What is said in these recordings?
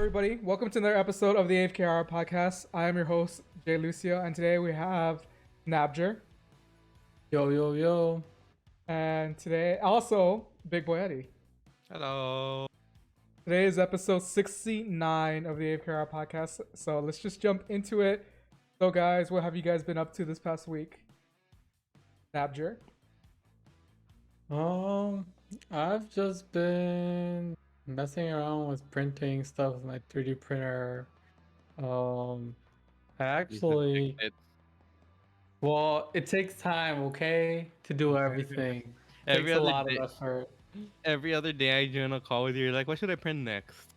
everybody. Welcome to another episode of the AFK Hour podcast. I am your host, jlucio, and today we have NABjr. Yo, yo, yo. And today, also, BigBoyEddie. Hello. Today is episode 69 of the AFK Hour podcast, so let's just jump into it. So, guys, what have you guys been up to this past week? NABjr? I've just been messing around with printing stuff with my 3D printer. I actually, well, it takes time, okay, to do everything. It Every takes a other lot day- of effort. Every other day I join a call with you. You're like, what should I print next?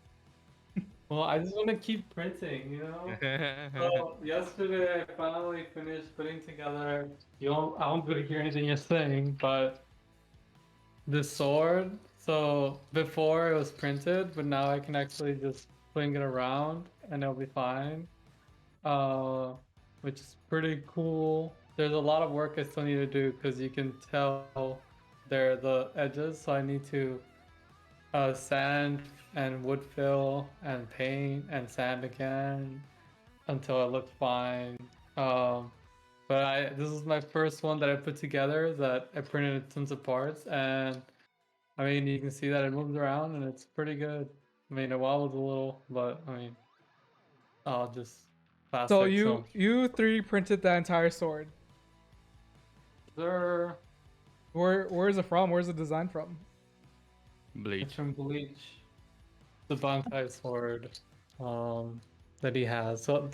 Well, I just want to keep printing, you know? So yesterday I finally finished putting together. I won't be able to hear anything you're saying, but the sword. So before it was printed, but now I can actually just fling it around and it'll be fine. Which is pretty cool. There's a lot of work I still need to do because you can tell they're the edges. So I need to sand and wood fill and paint and sand again until it looks fine. But this is my first one that I put together that I printed tons of parts, and I mean you can see that it moves around and it's pretty good. I mean it wobbles a little, but I mean I'll just plastic. So, you 3D printed that entire sword. There, Where is it from? Where's the design from? Bleach. it's from Bleach, the Bonsai Sword, that he has. So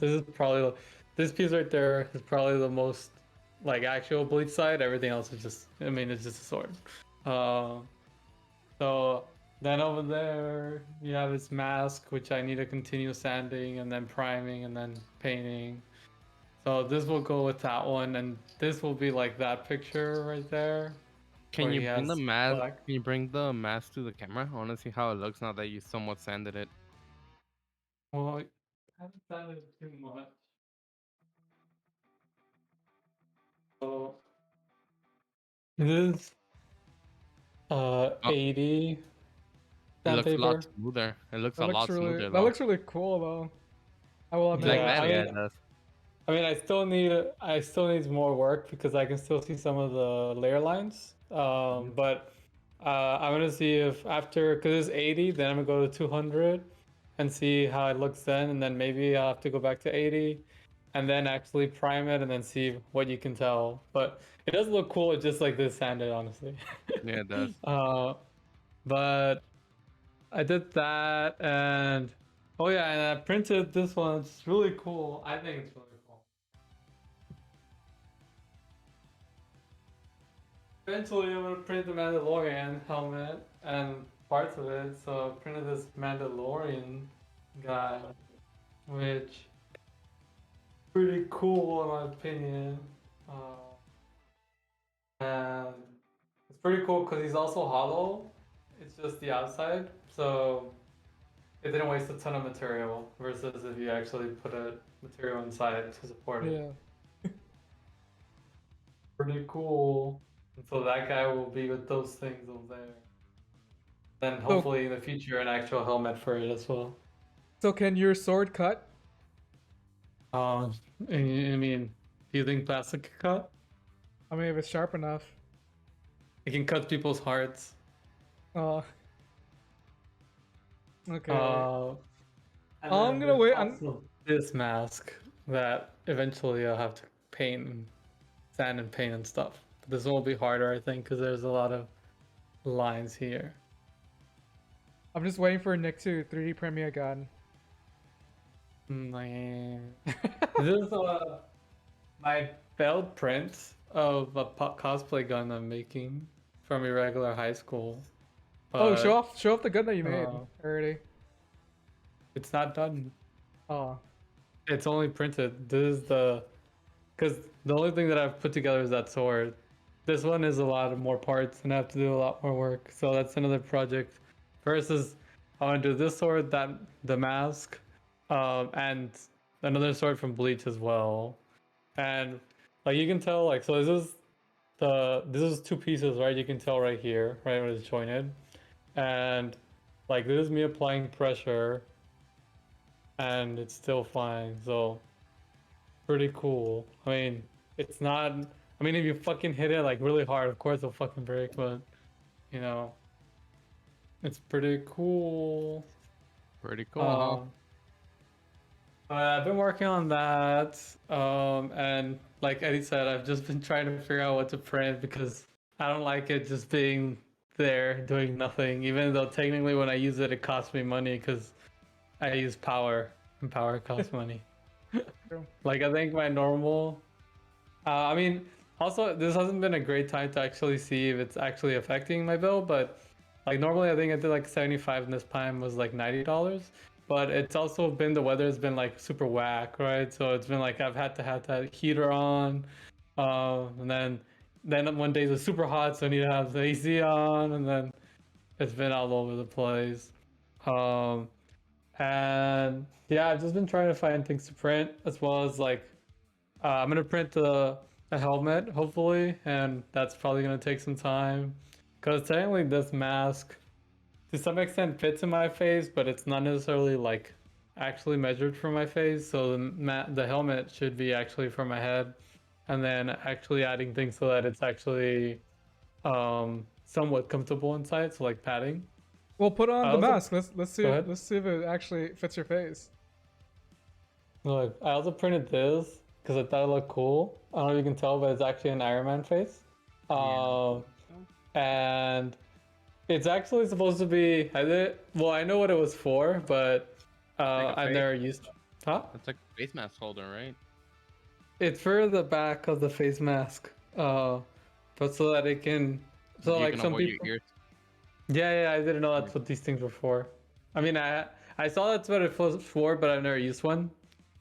this piece right there is probably the most like actual Bleach side. Everything else is just, I mean, it's just a sword. So then over there you have his mask, which I need to continue sanding and then priming and then painting. So this will go with that one, and this will be like that picture right there. Can where you he bring the has mask? black. Can you bring the mask to the camera? I want to see how it looks now that you somewhat sanded it. Well, I haven't sanded it too much. So this is Oh, 80 it looks a lot sandpaper. smoother. It looks That a lot looks really smoother that though. looks really cool though. I will admit. Like Yeah, that, I yeah, mean, it does. I mean, I still need more work because I can still see some of the layer lines. But I'm gonna see if after, because it's 80, then I'm gonna go to 200 and see how it looks then, and then maybe I'll have to go back to 80 and then actually prime it and then see what you can tell. But it does look cool. It's just like this sanded, honestly. Yeah, it does. But I did that, and oh yeah, and I printed this one. It's really cool. I think it's really cool. Eventually, I'm gonna print the Mandalorian helmet and parts of it. So I printed this Mandalorian guy, which pretty cool in my opinion. And it's pretty cool because he's also hollow. It's just the outside, so it didn't waste a ton of material versus if you actually put a material inside to support it. Yeah. Pretty cool. And so that guy will be with those things over there. Then hopefully in the future an actual helmet for it as well. So can your sword cut? I mean, do you think plastic can cut? I mean, if it's sharp enough. It can cut people's hearts. Okay. And I'm then gonna wait. there's also this mask that eventually I'll have to paint and sand and paint and stuff. But this one will be harder, I think, because there's a lot of lines here. I'm just waiting for Nick to 3D print me a gun. Man. This is my failed print of a cosplay gun I'm making from irregular high school. Oh, But, show off the gun that you made uh, already. it's not done. Oh, It's only printed. This is because the only thing that I've put together is that sword. This one is a lot of more parts and I have to do a lot more work. So that's another project. Versus, I want to do this sword, the mask, and another sword from Bleach as well. And like you can tell, like, so this is two pieces, right? You can tell right here, right, when it's jointed, and like this is me applying pressure and it's still flying. So pretty cool. I mean, it's not. I mean, if you fucking hit it like really hard, of course it'll fucking break. But you know, it's pretty cool. Pretty cool, huh? I've been working on that, and like Eddie said, I've just been trying to figure out what to print because I don't like it just being there doing nothing. Even though technically, when I use it, it costs me money because I use power, and power costs money. True. Like I think my normal, I mean, also this hasn't been a great time to actually see if it's actually affecting my bill, but like normally I think I did like 75 and this time was like $90. But it's also been the weather has been like super whack, right? So it's been like I've had to have that heater on, and then one day it's super hot, so I need to have the AC on, and then it's been all over the place. Um, and yeah, I've just been trying to find things to print as well as like I'm gonna print a helmet hopefully, and that's probably gonna take some time because technically this mask to some extent fits in my face, but it's not necessarily like actually measured for my face. So the helmet should be actually for my head, and then actually adding things so that it's actually somewhat comfortable inside, so like padding. Well, put I on the also mask. Let's see Go if ahead. it actually fits your face. Look, I also printed this because I thought it looked cool. I don't know if you can tell, but it's actually an Iron Man face. Um, and it's actually supposed to be. I did. Well, I know what it was for, but Like a I've face. never used. Huh? It's like a face mask holder, right? It's for the back of the face mask. But so that it can. So You like can some avoid your people. ears. Yeah, I didn't know that's what these things were for. I mean, I saw that's what it was for, but I've never used one.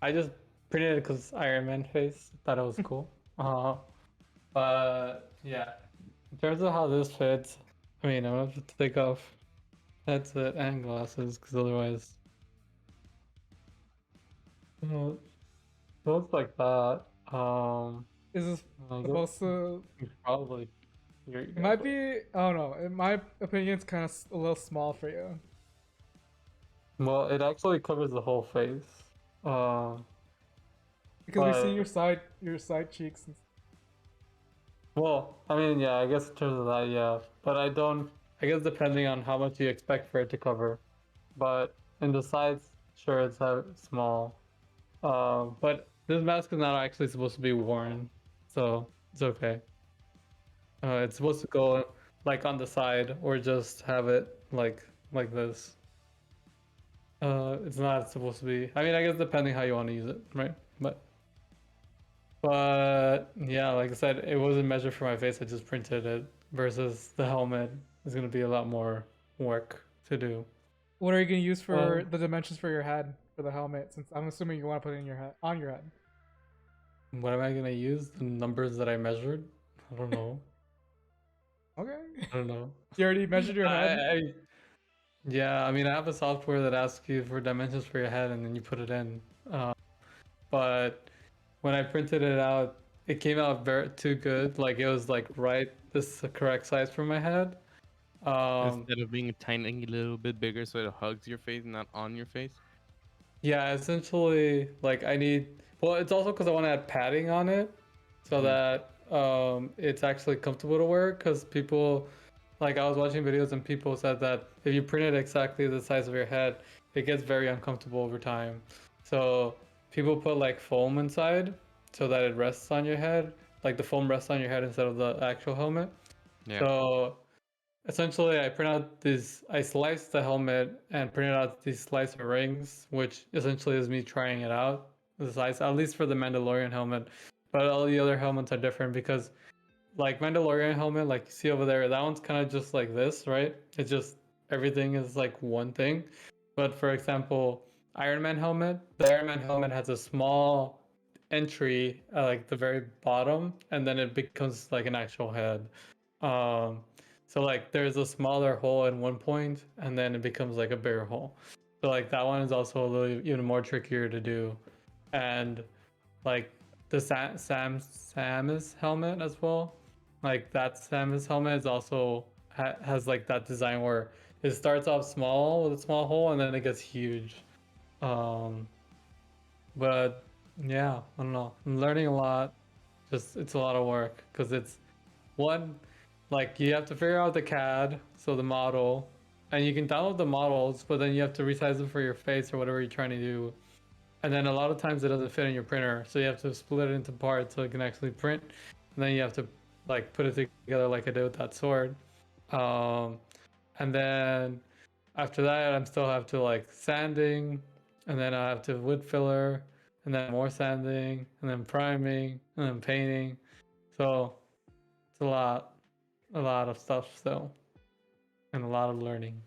I just printed it because Iron Man face. Thought it was cool. But yeah, in terms of how this fits, I mean, I'm gonna have to take off headset and glasses because otherwise, it looks like that. Is this I guess supposed to? it's probably here you It go. might be. I don't know. In my opinion, it's kind of a little small for you. Well, it actually covers the whole face. Because we see But your side cheeks. And... well, I mean, yeah, I guess in terms of that, yeah. But I don't. I guess depending on how much you expect for it to cover. But in the sides, sure, it's small. But this mask is not actually supposed to be worn, so it's okay. It's supposed to go like on the side or just have it like this. It's not supposed to be. I mean, I guess depending how you want to use it, right? But yeah, like I said, it wasn't measured for my face. I just printed it. Versus the helmet is gonna be a lot more work to do. What are you gonna use for Um, the dimensions for your head for the helmet? Since I'm assuming you want to put it in your head on your head. what am I gonna use? The numbers that I measured? I don't know. Okay. I don't know. You already measured your head. Yeah, I mean, I have a software that asks you for dimensions for your head, and then you put it in. But when I printed it out, it came out very too good. Like it was like right this is the correct size for my head. Instead of being a tiny little bit bigger so it hugs your face, not on your face. Yeah, essentially, like I need. Well, it's also because I want to add padding on it, so Mhm. that it's actually comfortable to wear. Because people, like I was watching videos and people said that if you print it exactly the size of your head, it gets very uncomfortable over time. So people put like foam inside so that it rests on your head, like the foam rests on your head instead of the actual helmet. Yeah. So essentially, I print out these. I sliced the helmet and printed out these slicer rings, which essentially is me trying it out. The size, at least for the Mandalorian helmet, but all the other helmets are different because, like Mandalorian helmet, like you see over there, that one's kind of just like this, right? It's just everything is like one thing. But for example, Iron Man helmet, the Iron Man helmet has a small entry, like the very bottom, and then it becomes like an actual head. Um, so like there's a smaller hole in one point, and then it becomes like a bigger hole. So like that one is also a little even more trickier to do, and like the Samus helmet as well. Like that Samus helmet is also has like that design where it starts off small with a small hole and then it gets huge. Um, but yeah, I don't know. I'm learning a lot. Just it's a lot of work because it's one, like you have to figure out the CAD, so the model, and you can download the models, but then you have to resize them for your face or whatever you're trying to do. And then a lot of times it doesn't fit in your printer, so you have to split it into parts so it can actually print. And then you have to like put it together like I did with that sword. Um, and then after that, I still have to like sanding, and then I have to wood filler, and then more sanding, and then priming, and then painting. So it's a lot of stuff still, and a lot of learning.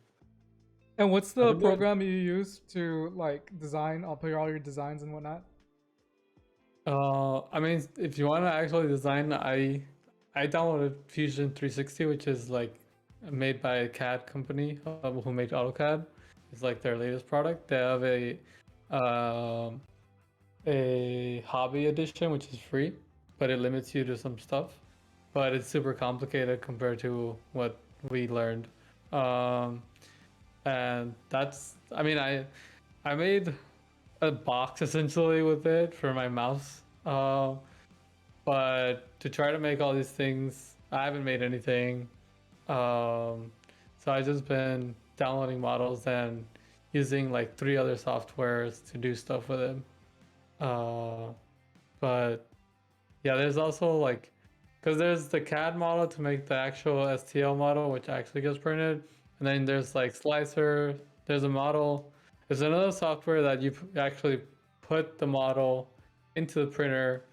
And what's I've the been doing. program you use to like design? I'll put all your designs and whatnot. I mean, if you want to actually design, I downloaded Fusion 360, which is like made by a CAD company who made AutoCAD. It's like their latest product. They have um, a hobby edition, which is free, but it limits you to some stuff. But it's super complicated compared to what we learned. Um, and that's, I mean, I made a box essentially with it for my mouse. But to try to make all these things, I haven't made anything. So I just been downloading models and using like 3 other softwares to do stuff with it. Uh, but yeah, there's also like, because there's the CAD model to make the actual STL model, which actually gets printed, and then there's like Slicer. There's a model. There's another software that you actually put the model into the printer,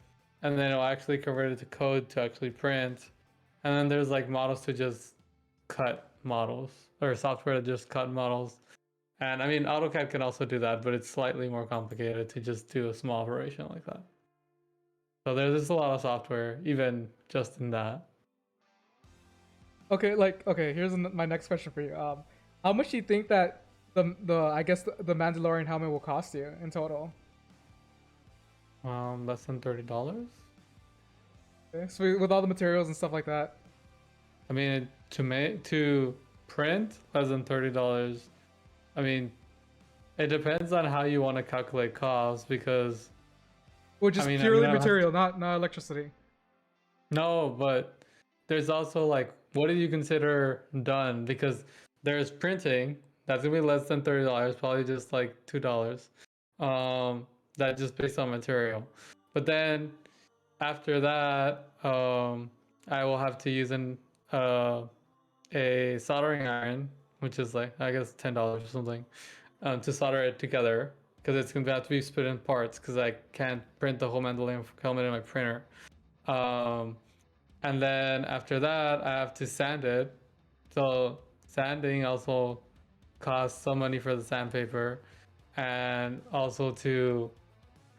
and then it'll actually convert it to code to actually print. And then there's like models to just cut models, or software to just cut models. And I mean, AutoCAD can also do that, but it's slightly more complicated to just do a small operation like that. So there's just a lot of software, even just in that. Okay, like okay. Here's my next question for you. How much do you think that the I guess the Mandalorian helmet will cost you in total? Less than $30. Okay, so with all the materials and stuff like that. I mean, to print less than $30. I mean, it depends on how you want to calculate cost because Or I just mean, purely I have to, material, not electricity. no, but there's also like, what do you consider done? Because there's printing that's gonna be less than $30, probably just like $2. That just based on material. But then after that, I will have to use uh, a soldering iron, which is like I guess $10 or something, to solder it together because it's gonna have to be split in parts because I can't print the whole Mandalorian helmet in my printer. Um, and then after that, I have to sand it. So sanding also costs some money for the sandpaper, and also to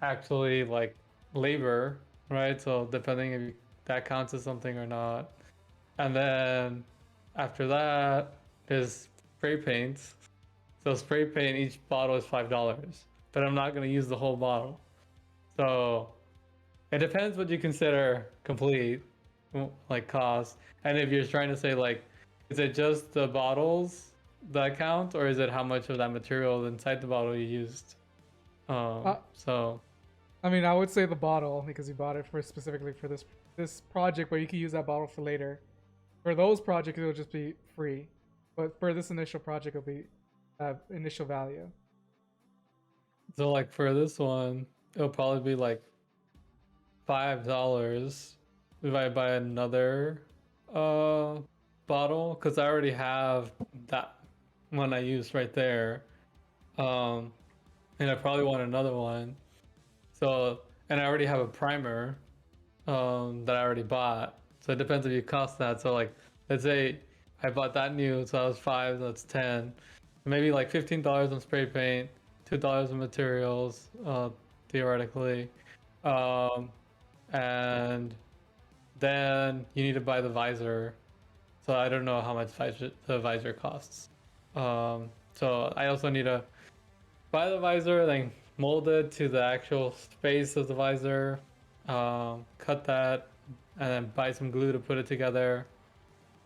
actually like labor, right? So depending if that counts as something or not. And then after that is spray paint. So spray paint, each bottle is $5, but I'm not gonna use the whole bottle. So it depends what you consider complete, like cost. And if you're trying to say like, is it just the bottles that count, or is it how much of that material inside the bottle you used? Uh, So I mean, I would say the bottle because you bought it for specifically for this project, but you can use that bottle for later. For those projects, it'll just be free, but for this initial project, it'll be initial value. so like for this one, it'll probably be like $5 if I buy another uh bottle because I already have that one I used right there. Um, and I probably want another one. So and I already have a primer that I already bought. So it depends if you cost that. So like let's say I bought that new, so that was 5, that's 10. Maybe like $15 on spray paint, $2 on materials, theoretically. Um, and then you need to buy the visor. So I don't know how much the visor costs. So I also need to buy the visor, then mold it to the actual space of the visor, cut that, and then buy some glue to put it together,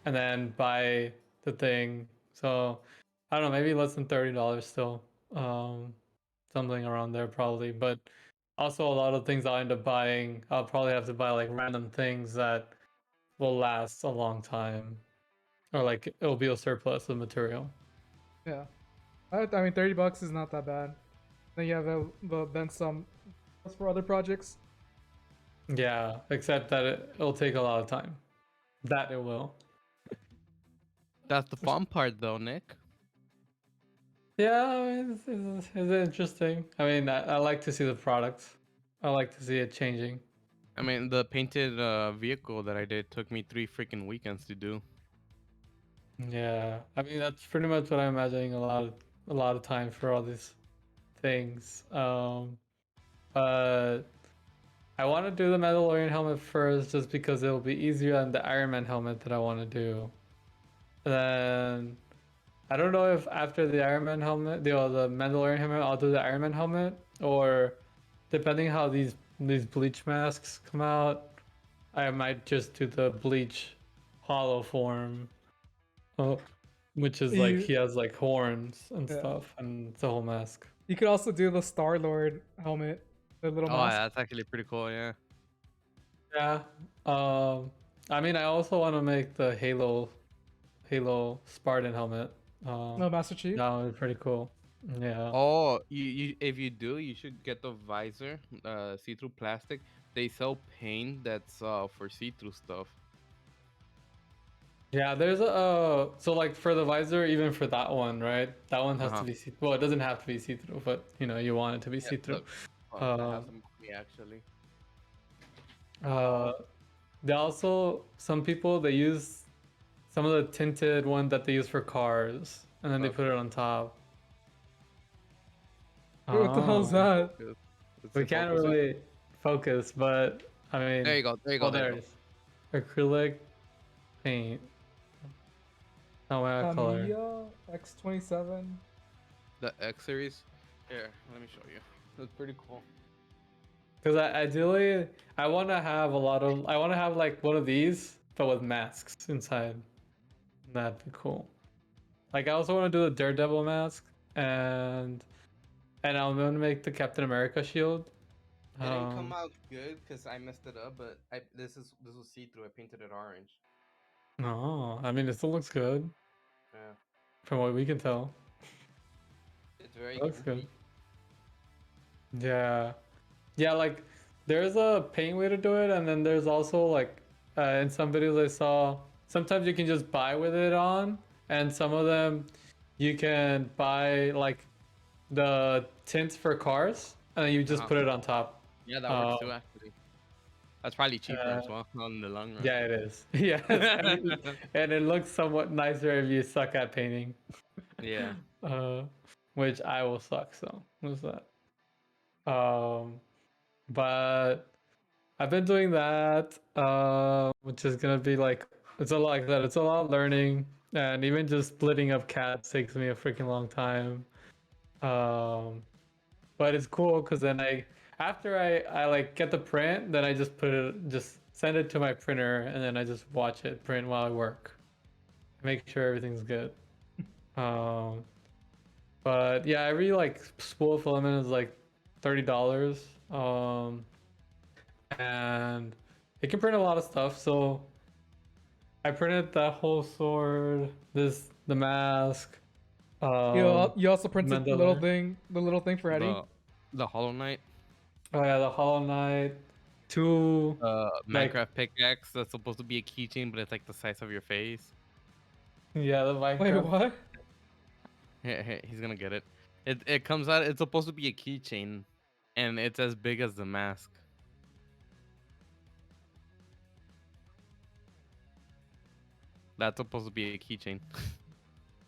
and then buy the thing. So I don't know, maybe less than $30 still. Um, something around there probably. But also a lot of things I'll end up buying. I'll probably have to buy like random things that will last a long time, or like it'll be a surplus of material. Yeah. I mean, $30 is not that bad. Then you have then some for other projects. Yeah, except that it'll take a lot of time. That it will. That's the fun part, though, Nick. Yeah, I mean, it's interesting. I mean, I like to see the product. I like to see it changing. I mean, the painted vehicle that I did took me 3 freaking weekends to do. Yeah, I mean that's pretty much what I'm imagining a lot of time for all these things. But I want to do the Mandalorian helmet first, just because it'll be easier than the Iron Man helmet that I want to do. And then I don't know if after the Iron Man helmet, the Mandalorian helmet, I'll do the Iron Man helmet, or depending how these bleach masks come out, I might just do the bleach hollow form. Oh, which is like You he has like horns and Yeah. stuff, and it's a whole mask. you could also do the Star-Lord helmet, the little Oh, mask. that's actually pretty cool, yeah. Yeah. I mean, I also want to make the Halo Spartan helmet. No, Master Chief. That would be pretty cool. Yeah. Oh, if you do, you should get the visor, see-through plastic. They sell paint that's for see-through stuff. Yeah, there's a so like for the visor, even for that one, right? That one has to Uh-huh. be see. Well, it doesn't have to be see through, but you want it to be Yeah, see through. look, I have Um, some on me actually. uh, they also some people they use some of the tinted one that they use for cars, and then they put it on top. Wait, what the hell's Oh, that? we can't really focus, but I mean, There you go. There you go. oh, There there you it go. is. Acrylic paint. Oh, my color. Tamiya X27. The X series. Here, let me show you. It's pretty cool. Because ideally, I want to have I want to have like one of these, but with masks inside. That'd be cool. Like I also want to do the Daredevil mask, and I'm gonna make the Captain America shield. It didn't come out good because I messed it up, but this was see-through. I painted it orange. No, I mean it still looks good Yeah, from what we can tell. it's very It looks goofy. good. Yeah, yeah. Like there's a paint way to do it, and then there's also like in some videos I saw, sometimes you can just buy with it on, and some of them you can buy like the tints for cars, and then you just Uh-huh. put it on top. Yeah, that works too, actually. That's probably cheaper as well in the long run. Yeah, it is. Yes, and it looks somewhat nicer if you suck at painting. Yeah. Uh, which I will suck. So what's that? But I've been doing that, which is gonna be like it's a lot like that. It's a lot of learning, and even just splitting up cats takes me a freaking long time. But it's cool because then after I like get the print, then I just send it to my printer, and then I just watch it print while I work, make sure everything's good. Um, but yeah, every like spool of filament is like $30. And it can print a lot of stuff. So I printed that whole sword, the mask. You also printed Mandalorian. the little thing for Eddie. The Hollow Knight. Oh yeah, the Hollow Knight. Two like Minecraft pickaxe that's supposed to be a keychain, but it's like the size of your face. yeah, the Wait, Minecraft. what? He's gonna get it. It comes out. It's supposed to be a keychain, and it's as big as the mask. That's supposed to be a keychain.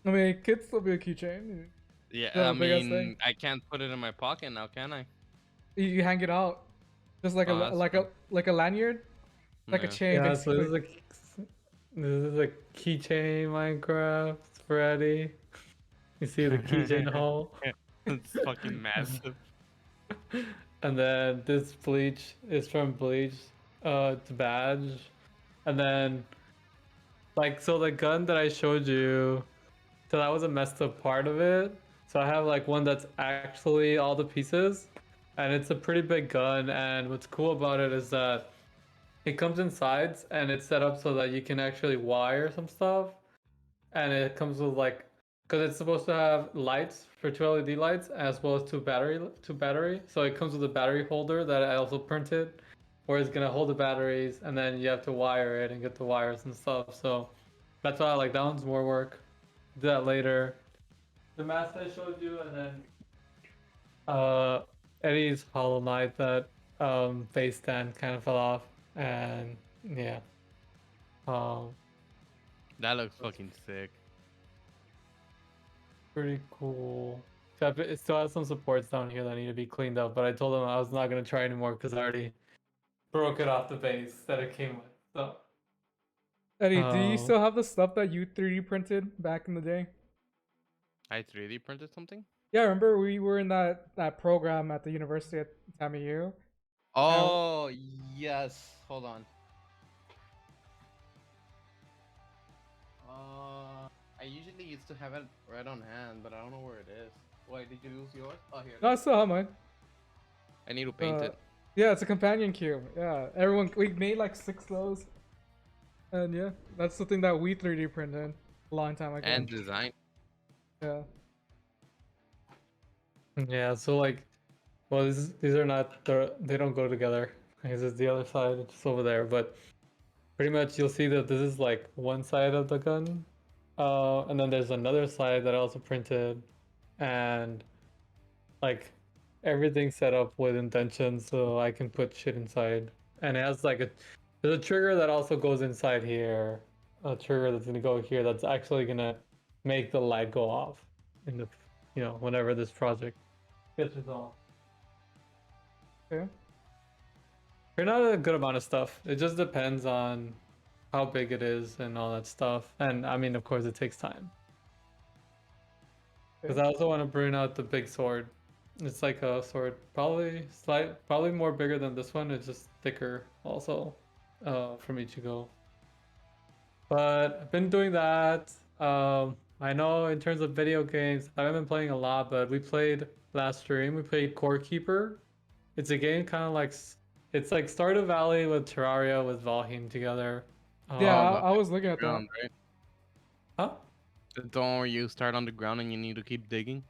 I mean, it could still be a keychain. Yeah, Yeah, I the biggest mean, thing. I can't put it in my pocket now, can I? You hang it out, just like Oh, that's like a lanyard, like a Yeah. chain. Yeah, so basically. this is a keychain Minecraft for Eddie. You see the keychain hole. It's fucking massive. And then this bleach is from Bleach. It's a badge. And then like so the gun that I showed you, so that was a messed up part of it. So I have like one that's actually all the pieces, and it's a pretty big gun. And what's cool about it is that it comes in sides, and it's set up so that you can actually wire some stuff. And it comes with like, because it's supposed to have lights for 2 LED lights as well as two battery. So it comes with a battery holder that I also printed, where it's gonna hold the batteries, and then you have to wire it and get the wires and stuff. So that's why I like that one's more work. Do that later. The mask I showed you, and then Eddie's Hollow Knight that face stand kind of fell off, and yeah, um, That looks fucking sick. pretty cool. Except it still has some supports down here that need to be cleaned up, but I told him I was not gonna try anymore because I already broke it off the base that it came with. So, Eddie, do you um, still have the stuff that you 3D printed back in the day? I 3D printed something. Yeah, remember we were in that program at the university at TAMU. Oh yes. Hold on. I usually used to have it right on hand, but I don't know where it is. Why did you lose yours? Oh, here. No, I still have mine. I need to paint it. Yeah, it's a companion cube. Yeah, we made like 6 of those, and yeah, that's the thing that we 3D printed a long time ago. And design. Yeah. yeah. So like, well, these are not they don't go together. This is the other side, it's over there. But pretty much you'll see that this is like one side of the gun, and then there's another side that I also printed, and like everything's set up with intention so I can put shit inside. And it has like there's a trigger that also goes inside here, a trigger that's gonna go here that's actually gonna make the light go off in the whenever this project gets resolved. Okay. They're not a good amount of stuff. It just depends on how big it is and all that stuff. And I mean, of course, it takes time. Because I also want to bring out the big sword. It's like a sword, probably more bigger than this one. It's just thicker, also, from Ichigo. But I've been doing that. I know in terms of video games, I haven't been playing a lot, but we played last stream. We played Core Keeper. It's a game kind of like it's like Stardew Valley with Terraria with Valheim together. Yeah, Oh, I was looking at that. ground, right? Huh? Don't you start on the ground and you need to keep digging?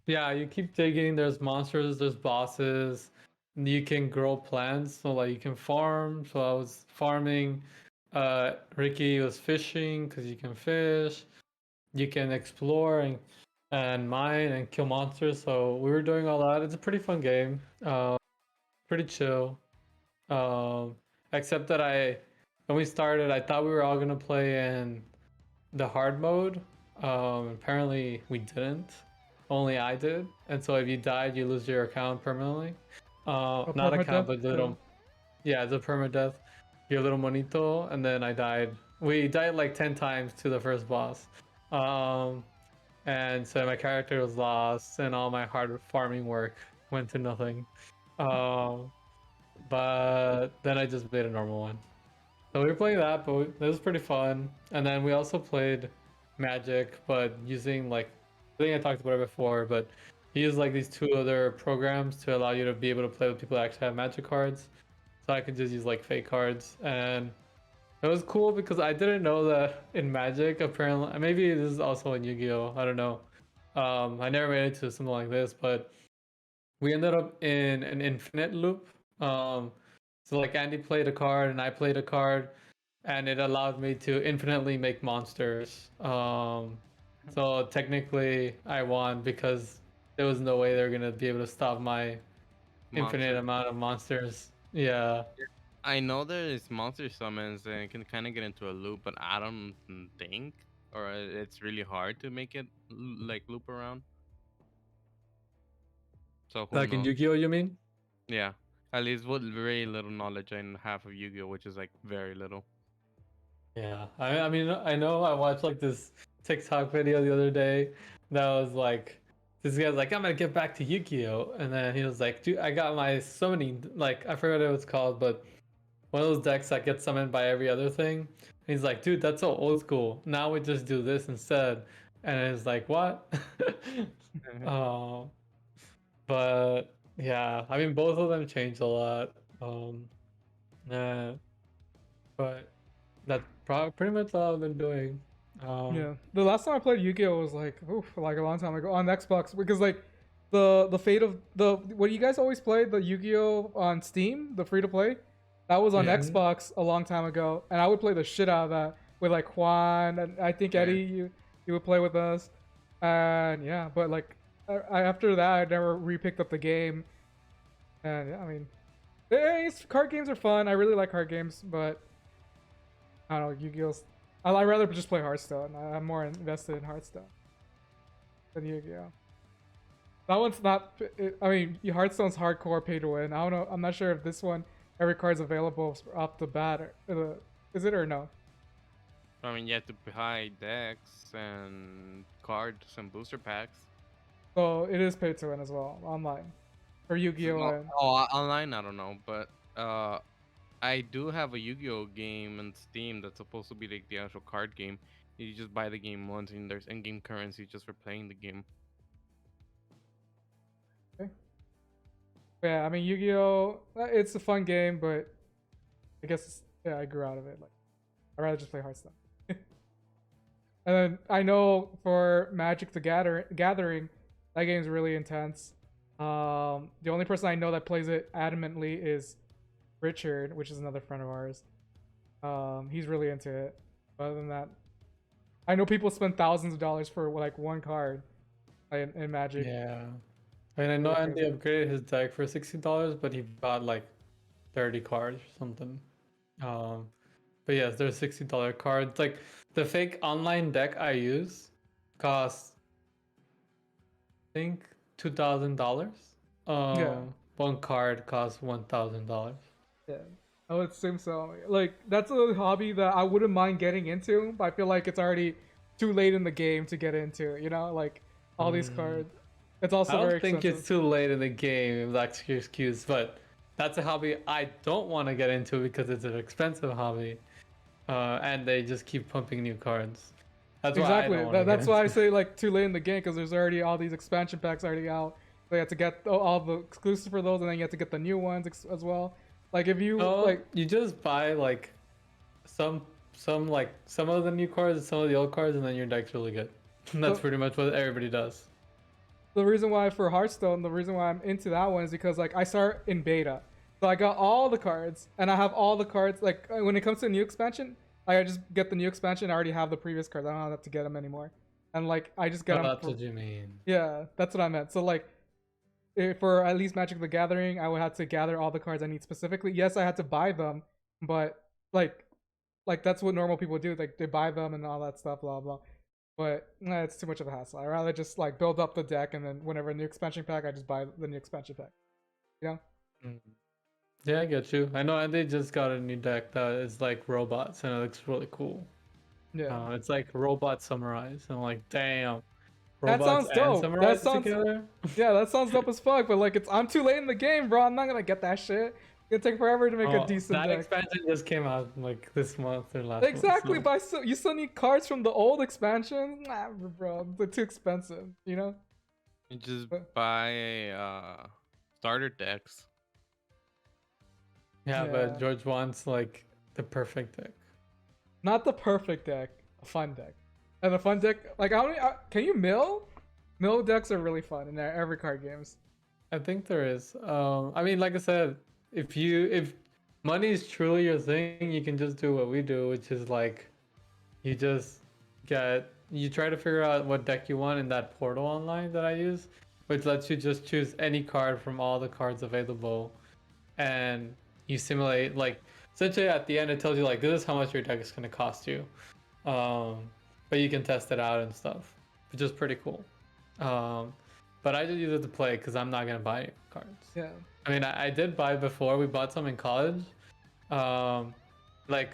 Yeah, you keep digging. There's monsters, there's bosses. You can grow plants, so like you can farm. So I was farming. Ricky was fishing because you can fish. You can explore and mine and kill monsters. So we were doing all that. It's a pretty fun game. Pretty chill. Except that when we started, I thought we were all gonna play in the hard mode. Apparently we didn't. Only I did. And so if you died, you lose your account permanently. Not account, permadeath? but little. Yeah, it's a permadeath. Your little monito, and then I died. We died like 10 times to the first boss. And so my character was lost, and all my hard farming work went to nothing. But then I just made a normal one. So we were playing that, but it was pretty fun. And then we also played Magic, but using like, I think I talked about it before, but you use like these 2 other programs to allow you to be able to play with people that actually have Magic cards. So I could just use like fake cards, and it was cool because I didn't know that in Magic, apparently, maybe this is also in Yu-Gi-Oh! I don't know. I never made it to something like this, but we ended up in an infinite loop. So like Andy played a card and I played a card, and it allowed me to infinitely make monsters. So technically I won because there was no way they're gonna be able to stop my infinite Monster. amount of monsters. Yeah. I know there's monster summons and it can kind of get into a loop, but I don't think, or it's really hard to make it like loop around. So who Like in knows? Yu-Gi-Oh, you mean? Yeah, at least with very little knowledge I have of Yu-Gi-Oh, which is like very little. Yeah. I mean, I know I watched like this TikTok video the other day that was like, this guy's like, I'm gonna get back to Yu-Gi-Oh! And then he was like, dude, I got my summoning, like, I forgot what it was called, but one of those decks that gets summoned by every other thing. And he's like, dude, that's so old school. Now we just do this instead. and it's like what? um, but yeah, I mean both of them changed a lot. Uh, but that's pretty much all I've been doing. Yeah, the last time I played Yu-Gi-Oh was like, oof, like a long time ago on Xbox because like the fate of the what you guys always played the Yu-Gi-Oh on Steam, the free to play, that was on Yeah. Xbox a long time ago, and I would play the shit out of that with like Juan and I think Yeah. Eddie, you would play with us, and yeah, but like after that I never re-picked up the game, and yeah, I mean, card games are fun. I really like card games, but I don't know Yu-Gi-Oh's. I'd rather just play Hearthstone. I'm more invested in Hearthstone than Yu-Gi-Oh. That one's not. I mean, Hearthstone's hardcore pay to win. I don't know. I'm not sure if this one every card's available off the bat. Is it or no? I mean, you have to buy decks and cards and booster packs. So it is pay to win as well online for Yu-Gi-Oh. And Online, I don't know, but I do have a Yu-Gi-Oh game on Steam that's supposed to be like the actual card game. You just buy the game once, and there's in-game currency just for playing the game. okay. Yeah, I mean Yu-Gi-Oh. It's a fun game, but I guess yeah, I grew out of it. Like I'd rather just play Hearthstone. And then I know for Magic the Gathering, that game's really intense. The only person I know that plays it adamantly is Richard, which is another friend of ours. He's really into it. Other than that, I know people spend thousands of dollars for like one card in Magic. Yeah. I mean, I know Andy upgraded his deck for $60, but he bought like 30 cards or something. But yes, there's $60 cards. Like the fake online deck I use costs, I think, $2,000. Yeah. One card costs $1,000. Yeah, I would assume so. Like that's a hobby that I wouldn't mind getting into, but I feel like it's already too late in the game to get into. You know, like all these cards. It's also I don't very think expensive. it's too late in the game if that's your excuse, but that's a hobby I don't want to get into because it's an expensive hobby, and they just keep pumping new cards. That's Exactly. why I don't That's why I say like too late in the game because there's already all these expansion packs already out. So you have to get all the exclusive for those, and then you have to get the new ones as well. Like if you like, you just buy like some some of the new cards and some of the old cards, and then your deck's really good. That's pretty much what everybody does. the reason why for Hearthstone, the reason why I'm into that one is because like I start in beta, so I got all the cards and I have all the cards. Like when it comes to a new expansion, I just get the new expansion. I already have the previous cards. I don't have to get them anymore, and like I just get them. That's what you mean. Yeah, that's what I meant. So like, for at least Magic the Gathering, I would have to gather all the cards I need specifically. Yes, I had to buy them, but like that's what normal people do. Like they buy them and all that stuff, blah blah. But it's too much of a hassle. I rather just like build up the deck and then whenever a new expansion pack, I just buy the new expansion pack. You know? Yeah, I get you. I know, and they just got a new deck that is like robots, and it looks really cool. Yeah. It's like robot samurais, and I'm like, damn. That sounds dope. That sounds together? Yeah, that sounds dope as fuck. But like, I'm too late in the game, bro. I'm not gonna get that shit. It's gonna take forever to make a decent that deck. expansion just came out like this month or last Exactly, month. but you still need cards from the old expansion. Nah, bro, they're too expensive. You know. You just buy starter decks. Yeah, Yeah. but George wants like the perfect deck. Not the perfect deck, a fun deck. And a fun deck, like how many? Can you mill? Mill decks are really fun in every card games. I think there is. I mean, like I said, if money is truly your thing, you can just do what we do, which is like, you try to figure out what deck you want in that portal online that I use, which lets you just choose any card from all the cards available, and you simulate like essentially at the end it tells you like this is how much your deck is going to cost you, but you can test it out and stuff, which is pretty cool. But I just use it to play because I'm not gonna buy cards. Yeah. I mean, I did buy before. We bought some in college. Like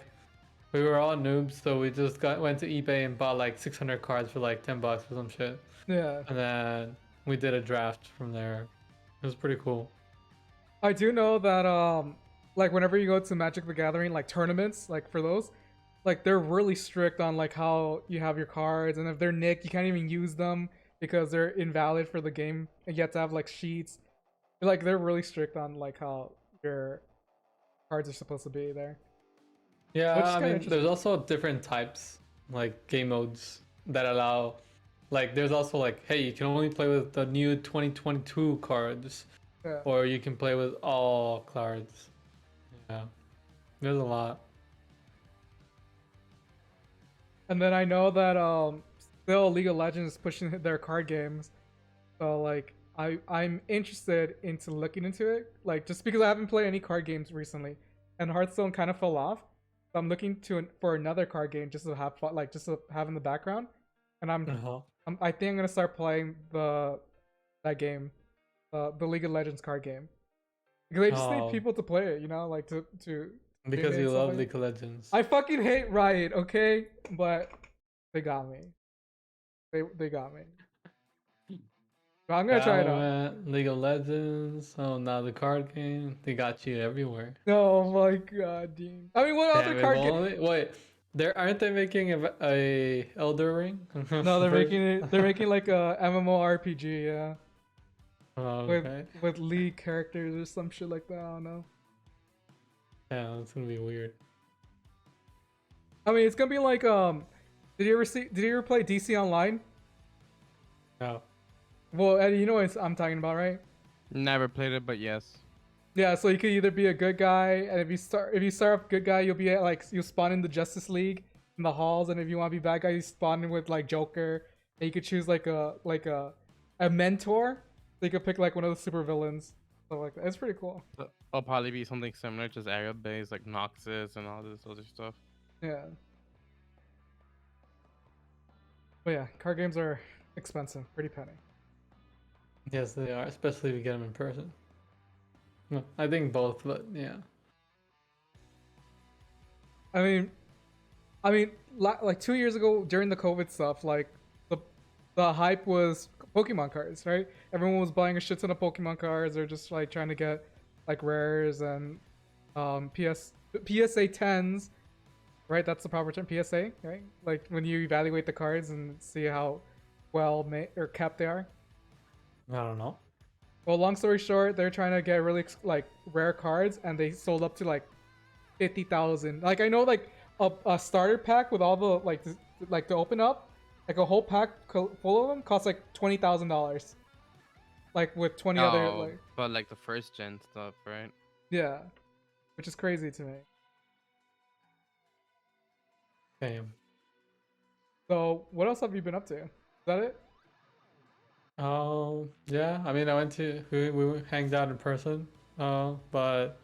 we were all noobs, so we just went to eBay and bought like 600 cards for like $10 or some shit. Yeah. And then we did a draft from there. It was pretty cool. I do know that like whenever you go to Magic the Gathering like tournaments, like for those, like they're really strict on like how you have your cards, and if they're nicked, you can't even use them because they're invalid for the game, and you have to have like sheets. Like they're really strict on like how your cards are supposed to be there, which Yeah, is I kind of mean, there's interesting. also different types, like game modes that allow, like, there's also like, hey, you can only play with the new 2022 cards, Yeah. or you can play with all cards. Yeah, there's a lot. And then I know that still League of Legends is pushing their card games. So like I'm interested into looking into it. Like just because I haven't played any card games recently, and Hearthstone kind of fell off. So I'm looking for another card game just to have fun, like just to have in the background. And Uh-huh. I think I'm gonna start playing that game, the League of Legends card game, because I just need Oh, people to play it. You know, like to stream because it and you stuff love like that. League of Legends. I fucking hate Riot, okay? But they got me. They got me. But I'm gonna try it out. Valorant, League of Legends. Oh, now the card game. They got you everywhere. Oh my god, Dean. I mean, what other Damn, if card game? only. Wait, there aren't they making a Elder Ring No, they're making version? it. They're making like a MMORPG, yeah, Oh, with okay. League characters or some shit like that. I don't know. Yeah, that's gonna be weird. I mean, it's gonna be like Did you ever see? Did you ever play DC Online? No. Well, Eddie, you know what I'm talking about, right? Never played it, but yes. Yeah, so you could either be a good guy, and if you start off good guy, you'll be at, like you spawn in the Justice League in the halls, and if you want to be bad guy, you spawn in with like Joker, and you could choose like a mentor. So you could pick like one of the super villains, stuff like that. It's pretty cool. So it'll probably be something similar, just area based, like Noxus and all this other stuff. Yeah, but yeah, card games are expensive, pretty penny. Yes, they are, especially if you get them in person. No, I think both, but yeah. I mean, like 2 years ago during the COVID stuff, like the hype was Pokemon cards, right? Everyone was buying a shit ton of Pokemon cards, or just like trying to get like rares and PSA 10s, right? That's the proper term, PSA, right? Like when you evaluate the cards and see how well made or kept they are. I don't know. Well, long story short, they're trying to get really like rare cards, and they sold up to like 50,000. Like I know like a starter pack with all the like to open up, like a whole pack full of them costs like $20,000. Like with 20 other Oh, like but like the first gen stuff, right? yeah, which is crazy to me. Damn. So what else have you been up to? Is that it? Yeah. I mean, I went to we hanged out in person. But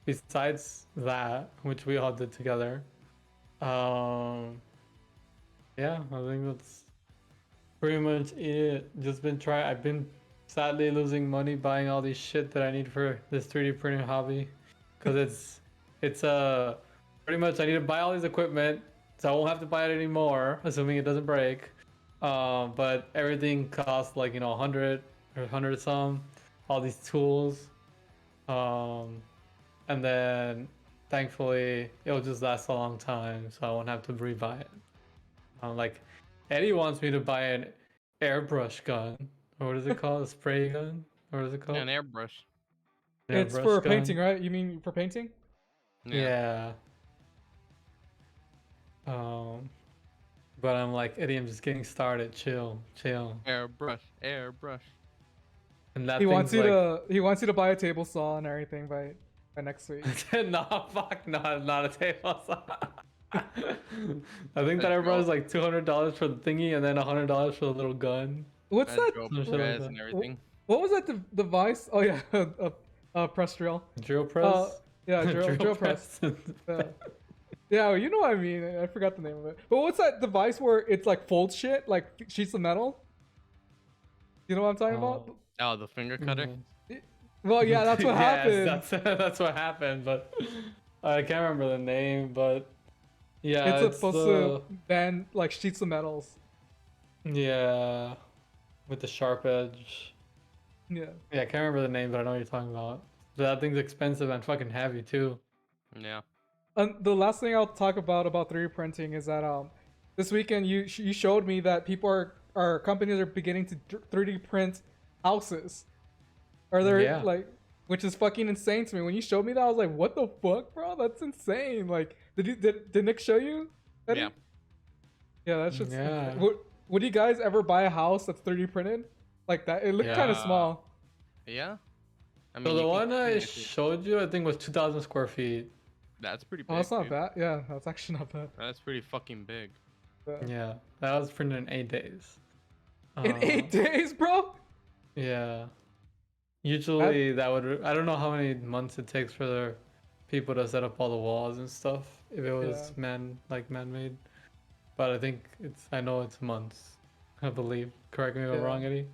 besides that, which we all did together, um, yeah, I think that's pretty much it. Just been trying. I've been sadly losing money buying all these shit that I need for this 3D printing hobby, because it's pretty much I need to buy all these equipment, so I won't have to buy it anymore, assuming it doesn't break. But everything costs like 100 or 100 some, all these tools, um, and then thankfully it'll just last a long time, so I won't have to rebuy it. Like Eddie wants me to buy an airbrush gun. Or what is it called? A spray gun? Or what is it Yeah, called? an airbrush. An It's for airbrush painting, gun? right? You mean for painting? Yeah. Yeah. Um, but I'm like, Eddie, I'm just getting started. Chill, chill. Airbrush. Airbrush. And that thing's like, He wants you to buy a table saw and everything by next week. no, fuck, no, not a table saw. I think that A airbrush drill, is like $200 for the thingy and then $100 for the little gun. What's a that? drill Some shit like press that. and everything. What was that device? Oh yeah, a press drill. Drill Uh, press? yeah, Drill drill press. Yeah. Yeah, well, you know what I mean. I forgot the name of it. But what's that device where it's like folds shit, like sheets of metal? You know what I'm talking about? Oh, Oh, the finger cutter. Well, yeah, that's what happened. Yes, that's what happened, but I can't remember the name, but yeah, It's it's supposed the to bend like sheets of metals. yeah with the sharp edge. Yeah. Yeah, I can't remember the name, but I know what you're talking about. But that thing's expensive and fucking heavy too. Yeah. The last thing I'll talk about 3D printing is that this weekend you showed me that people are companies are beginning to 3D print houses. Are there Yeah. like, which is fucking insane to me. When you showed me that, I was like, what the fuck, bro? That's insane. Like, did Nick show you, Yeah. Eddie? Yeah, that's just. Yeah. Would you guys ever buy a house that's 3D printed like that? It looked kind of Yeah. small. Yeah. I So mean, the you can one I customize it. showed you, I think, was 2,000 square feet. That's pretty Oh, big, that's not dude. bad. Yeah, that's actually not bad. That's pretty fucking big. Yeah, that was printed in 8 days. In Uh, 8 days, bro. yeah. That Usually that would, I don't know how many months it takes for the people to set up all the walls and stuff if it yeah. was man-made. But I know it's months, I believe. Correct me if I'm Yeah. wrong, Eddie.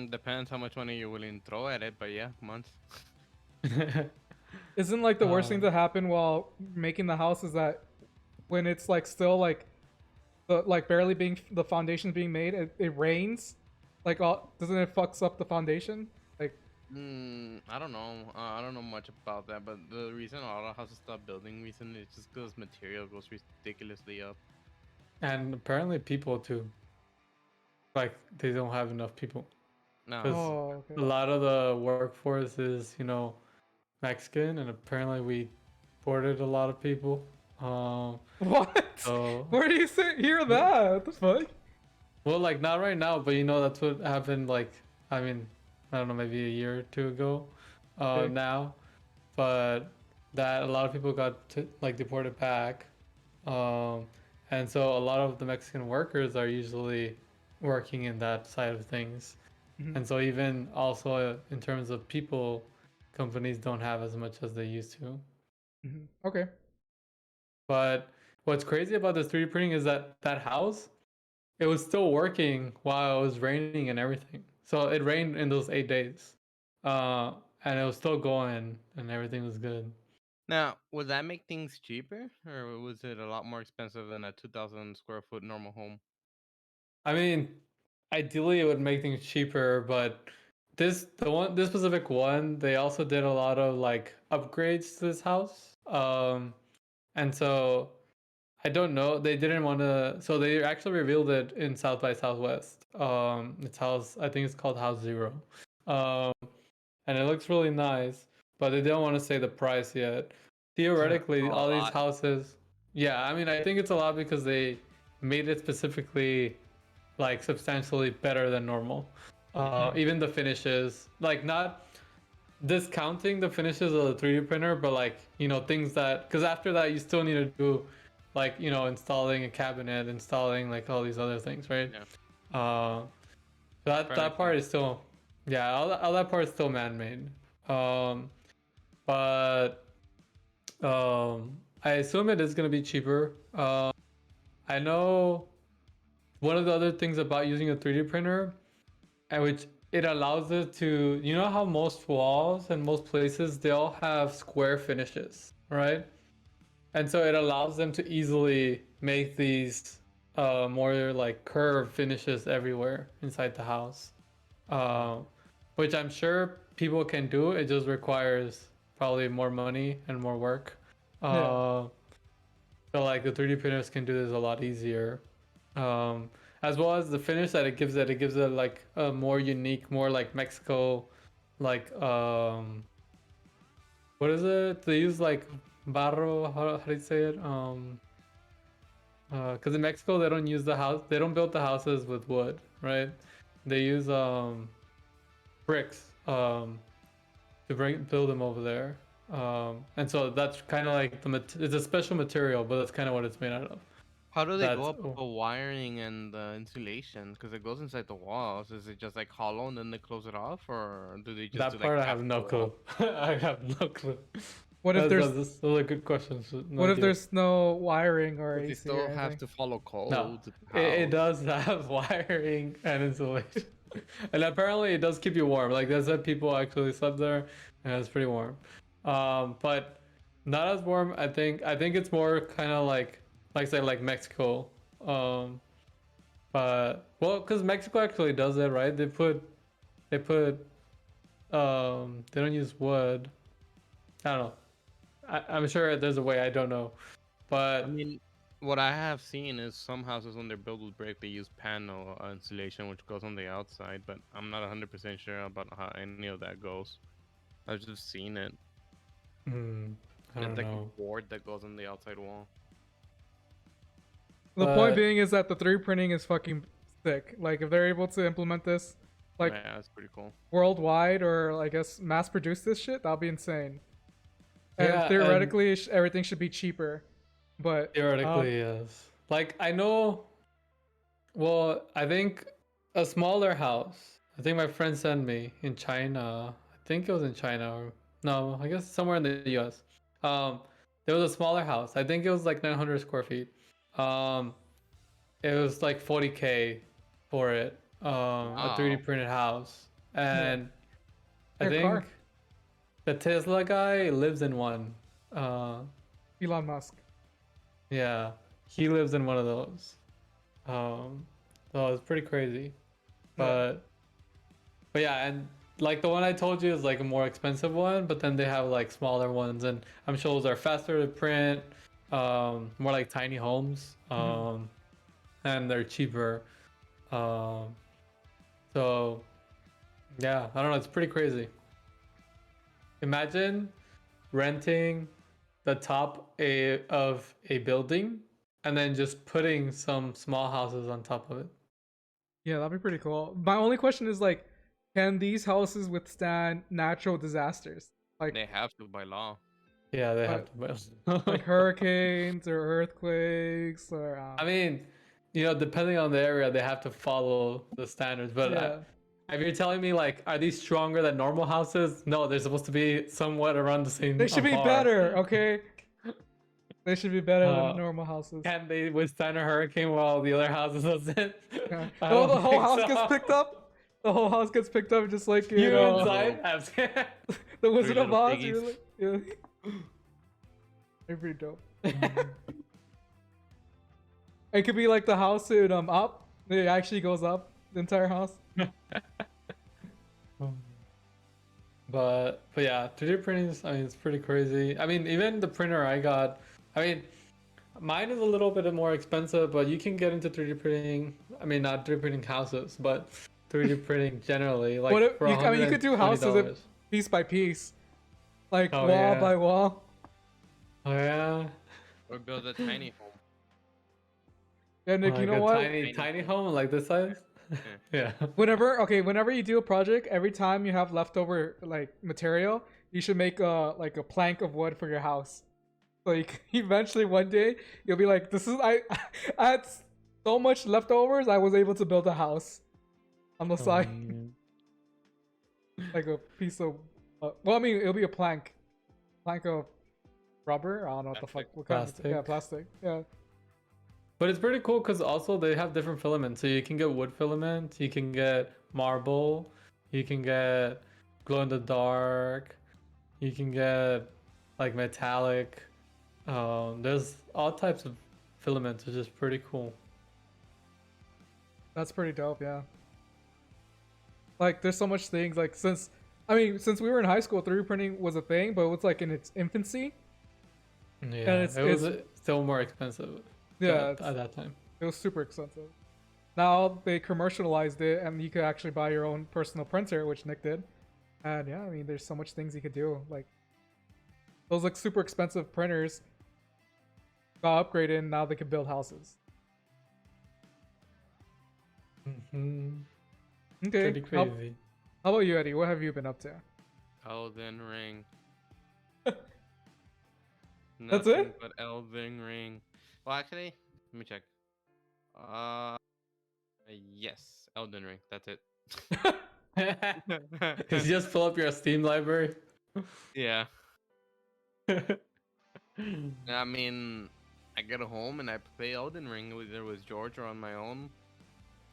Depends how much money you're willing to throw at it, but yeah, months. Isn't like the worst thing Um, to happen while making the house is that when it's like still like the like barely being the foundation's being made, it rains. Like, all doesn't it fucks up the foundation? Like, I don't know. I don't know much about that, but the reason a lot of houses stop building recently is just because material goes ridiculously up. and apparently people too. Like they don't have enough people No. because oh, okay. a lot of the workforce is, Mexican, and apparently we ported a lot of people. What? So Where do you hear that? What the fuck? well, like not right now, but that's what happened. Like, I mean, I don't know, maybe a year or two ago, Okay. now, but that a lot of people got like deported back, um, and so a lot of the Mexican workers are usually working in that side of things, Mhm, and so even also in terms of people, companies don't have as much as they used to. mhm. Okay. But what's crazy about this 3D printing is that that house, it was still working while it was raining and everything. So it rained in those 8 days, and it was still going, and everything was good. Now, would that make things cheaper, or was it a lot more expensive than a 2,000 square foot normal home? I mean, ideally it would make things cheaper, but this specific one, they also did a lot of like upgrades to this house, and so I don't know. They didn't want to. So they actually revealed it in South by Southwest. It's house. I think it's called House Zero, um, and it looks really nice. But they don't want to say the price yet. Theoretically, Oh, a all these lot. houses. Yeah, I mean, I think it's a lot because they made it specifically like substantially better than normal. Even the finishes, like not discounting the finishes of the 3D printer, but like things that because after that you still need to do like installing a cabinet, installing like all these other things, right? Yeah, Uh, that furniture. part is still yeah, all that part is still man-made. Um, but I assume it is gonna be cheaper. I know one of the other things about using a 3D printer, and which it allows it to, how most walls and most places they all have square finishes, right? And so it allows them to easily make these more like curved finishes everywhere inside the house, uh, which I'm sure people can do. It just requires probably more money and more work. Yeah. Uh, so like the 3D printers can do this a lot easier, um, as well as the finish that it gives it. It gives it like a more unique, more like Mexico, like what is it? They use like barro. How do you say it? Because in Mexico they don't use the house. They don't build the houses with wood, right? They use bricks to build them over there. And so that's kind of like it's a special material, but that's kind of what it's made out of. How do they go That's about the wiring and the insulation? Because it goes inside the walls. Is it just like hollow and then they close it off, or do they just do that like part I half have the no wall? clue. I have no clue. What if there's Those are good questions. No what if idea. there's no wiring or Because they AC or still have anything? to follow No, codes of the it house. does have wiring and insulation, and apparently it does keep you warm. Like they said, people actually slept there, and it's pretty warm. But not as warm. I think it's more kind of like say like Mexico. Um, but well, because Mexico actually does it, right? They put they don't use wood. I don't know. I'm sure there's a way. I don't know, I but mean, what I have seen is some houses when they're built with brick, they use panel insulation, which goes on the outside, but I'm not 100% sure about how any of that goes. I've just seen it. I It's don't like a know. board that goes on the outside wall. The point But being is that the 3D printing is fucking sick. Like if they're able to implement this, like Yeah, that's pretty cool. worldwide, or I guess mass produce this shit, that'll be insane. And yeah, and theoretically, everything should be cheaper. But theoretically, yes. Like I know. Well, I think a smaller house. I think my friend sent me in China. I think it was in China or no, I guess somewhere in the US. Um, there was a smaller house. I think it was like 900 square feet. Um, it was like 40K for it. A 3D Wow. printed house, yeah, and I your car, think the Tesla guy lives in one. Uh, Elon Musk. yeah, he lives in one of those. So it's pretty crazy. Yeah, But yeah, and like the one I told you is like a more expensive one, but then they have like smaller ones, and I'm sure those are faster to print, more like tiny homes, Mhm. and they're cheaper. Um, so yeah, I don't know, it's pretty crazy. Imagine renting the of a building and then just putting some small houses on top of it. Yeah, that'd be pretty cool. My only question is like, can these houses withstand natural disasters, like They have to by law. Yeah, they uh, have to like build. hurricanes or earthquakes or I mean, depending on the area, they have to follow the standards. But yeah, if you're telling me like, are these stronger than normal houses? No, they're supposed to be somewhat around the they same should on be par. better. Okay, they should be better than Uh, normal houses. can they withstand a hurricane while the other houses doesn't? Yeah. I Oh, the don't whole think house gets so. picked up. The whole house gets picked up, just like in You Little inside? the three Wizard of little Oz. piggies. You're like, yeah, they're pretty dope. It could be like the house in Up. It actually goes up the entire house. But yeah, 3D printing is, I mean, it's pretty crazy. I mean, even the printer I got, I mean, mine is a little bit more expensive, but you can get into 3D printing. I mean, not 3D printing houses, but 3D printing generally, What like for you? I mean, you could do houses $120. piece by piece, like Oh wall yeah. by wall. Oh yeah. Or build a tiny home. Yeah, Nick. You Like know a what? tiny home like this size? Yeah. Yeah. Whenever you do a project, every time you have leftover like material, you should make a plank of wood for your house. Like eventually one day you'll be like, this is I had so much leftovers, I was able to build a house on the Oh, side, man. like a piece of. Well, I mean, it'll be a plank of rubber. I don't know what the fuck. Plastic. What kind of yeah, Plastic. plastic. Yeah, But it's pretty cool because also they have different filaments. So you can get wood filament, you can get marble, you can get glow in the dark, you can get like metallic. There's all types of filaments, which is pretty cool. that's pretty dope. Yeah, like there's so much things. Like since we were in high school, 3D printing was a thing, but it was like in its infancy, and Yeah, it was still more expensive yeah, at that time. it was super expensive. Now they commercialized it, and you could actually buy your own personal printer, which Nick did. And yeah, I mean, there's so much things you could do. Like those like super expensive printers got upgraded, and now they can build houses. Hmm. Okay, Pretty how crazy. about you, Eddie? What have you been up to? Elden Ring. That's Nothing it? but Elden Ring. Well, actually, let me check. Uh, yes, Elden Ring. That's it. Did you just pull up your Steam library? Yeah. I mean, I get home and I play Elden Ring either with George or on my own,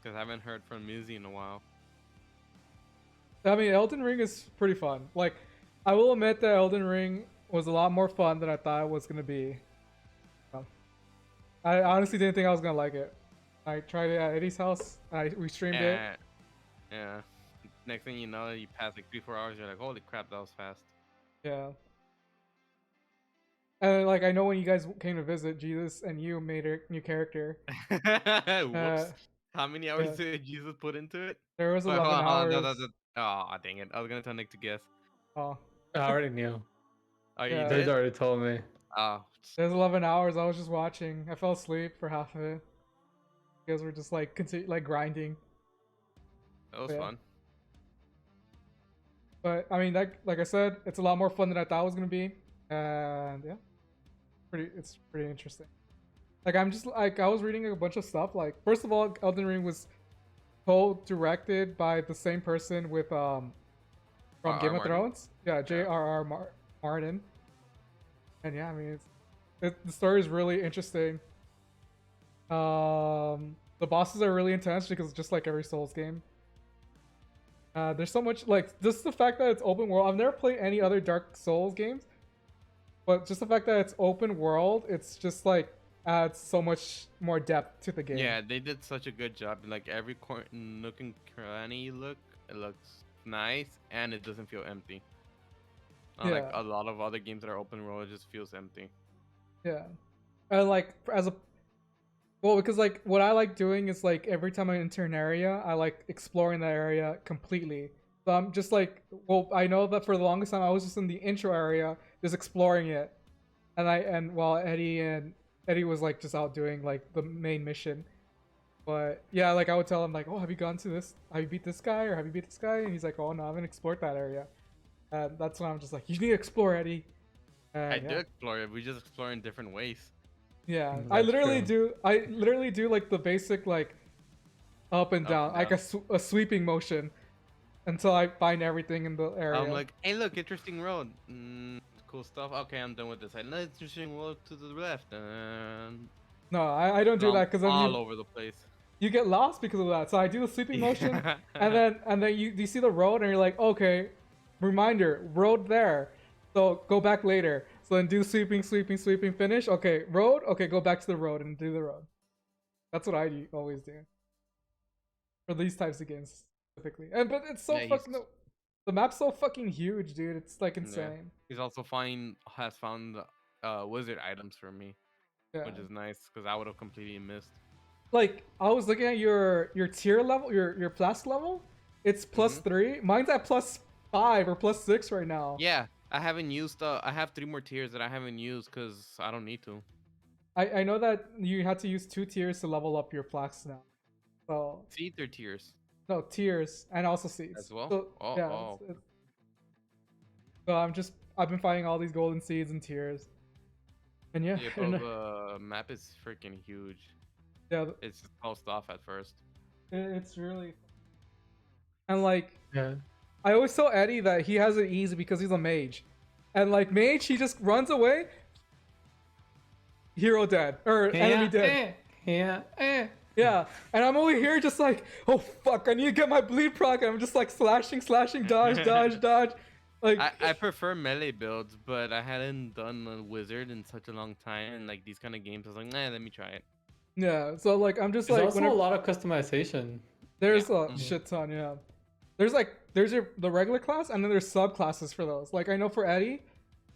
because I haven't heard from Mizzy in a while. I mean, Elden Ring is pretty fun. Like, I will admit that Elden Ring was a lot more fun than I thought it was gonna be. Um, I honestly didn't think I was gonna like it. I tried it at Eddie's house. We streamed it. Yeah. Next thing you know, you pass like 3-4 hours. You're like, holy crap, that was fast. Yeah. And like I know when you guys came to visit, Jesus and you made a new character. Uh, Whoops. How many hours yeah, did Jesus put into it? there was Wait, hold 11 on, hold on. No, hours. oh, dang it. I was gonna tell Nick to guess. Oh, I already knew. Oh, you yeah. Serge did? already told me. Oh, There's 11 hours. I was just watching. I fell asleep for half of it. You guys were just like like grinding. that was But, yeah. fun. But I mean, like I said, it's a lot more fun than I thought it was gonna be. And yeah, it's pretty interesting. Like I'm just like I was reading a bunch of stuff. Like first of all, Elden Ring was co-directed by the same person with from Game of Martin? Thrones. Yeah, Yeah. Martin. And yeah, I mean, the story is really interesting. The bosses are really intense because just like every Souls game, there's so much like just the fact that it's open world. I've never played any other Dark Souls games, but just the fact that it's open world, it's just like adds so much more depth to the game. Yeah, they did such a good job. Like every nook and cranny you look, it looks nice and it doesn't feel empty. Unlike Yeah, a lot of other games that are open world, it just feels empty. yeah. And like as a well, because like what I like doing is like every time I enter an area, I like exploring that area completely. So I'm just like, well, I know that for the longest time I was just in the intro area, just exploring it, and while Eddie was like just out doing like the main mission. But yeah, like I would tell him like, oh, have you gone to this? Have you beat this guy or have you beat this guy? And he's like, oh no, I haven't explored that area. And that's when I'm just like, you need to explore, Eddie. I And do yeah, explore it. We just explore in different ways. yeah, That's true. I literally do like the basic like up and Up down, and like down. a sweeping motion until I find everything in the I'm area. like, hey, look, interesting road. Cool stuff. Okay, I'm done with this. No, interesting road to the left. And No, I don't do I'm that because then all over the place. you get lost because of that. So I do the sweeping motion, Yeah. and then you see the road and you're like, okay, reminder, road there. So go back later. So then do sweeping, finish. Okay, road. Okay, go back to the road and do the road. That's what always do for these types of games specifically. And but it's so Yeah, he's fucking the map's so fucking huge, dude. It's like yeah. insane. He's also has found wizard items for me, Yeah. which is nice because I would have completely missed. Like I was looking at your tier level, your plus level. It's Hmm. +3. Mine's at +5 or +6 right now. Yeah, I haven't used. I have 3 more tiers that I haven't used because I don't need to. I know that you had to use 2 tiers to level up your plaques now. So See their tiers no tiers and also seeds. as well. So Oh, yeah, oh. so I've been finding all these golden seeds and tiers. And yeah, Yeah, and but the map is freaking huge. yeah, It's just closed off at first. it's really and like Yeah. I always tell Eddie that he has it easy because he's a mage. And like mage, he just runs away, hero dead or enemy dead. Yeah, and I'm over here just like, oh fuck, I need to get my bleed proc. And I'm just like slashing, dodge, dodge. Like, I prefer melee builds, but I hadn't done a wizard in such a long time. And like these kind of games, I was like, nah, let me try it. yeah. So like, I'm just There's like, also whenever a lot of customization. Yeah. there's a Mhm. shit ton, yeah. There's the regular class, and then there's subclasses for those. Like I know for Eddie,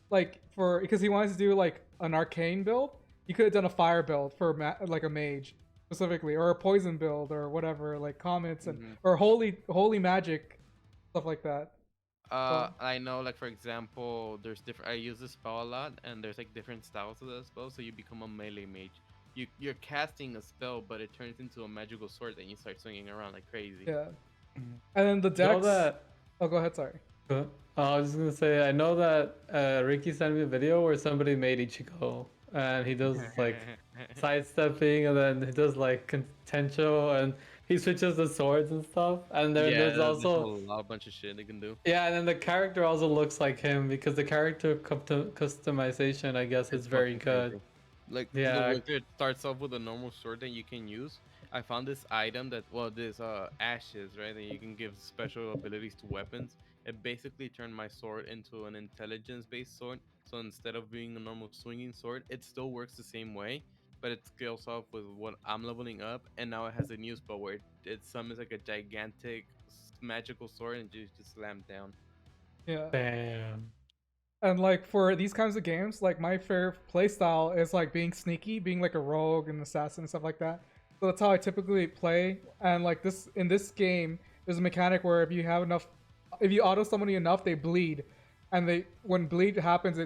like for because he wants to do like an arcane build, he could have done a fire build for like a mage specifically, or a poison build or whatever, like comets and Mhm. or holy magic stuff like that. So I know, like for example, there's different. I use this spell a lot, and there's like different styles of the spell. So you become a melee mage. You're casting a spell, but it turns into a magical sword, and you start swinging around like crazy. yeah, and then the You know decks. that. Oh, go ahead. Sorry. I was just gonna say, I know that Ricky sent me a video where somebody made Ichigo, and he does like sidestepping, and then he does like contential, and he switches the swords and stuff. And Yeah, there's there's a also lot bunch of shit they can do. yeah, and then the character also looks like him because the character customization, I guess, is It's very fucking good. crazy. Like the Yeah, wizard starts off with a normal sword that you can use. I found this item that this ashes, right? That you can give special abilities to weapons. It basically turned my sword into an intelligence based sword. So instead of being a normal swinging sword, it still works the same way, but it scales off with what I'm leveling up, and now it has a new spell where it summons like a gigantic magical sword and just slam down. Yeah. damn. And like for these kinds of games, like my favorite playstyle is like being sneaky, being like a rogue and assassin and stuff like that. So that's how I typically play. And like this in this game, there's a mechanic where if you have enough, if you auto somebody enough, they bleed, and they when bleed happens,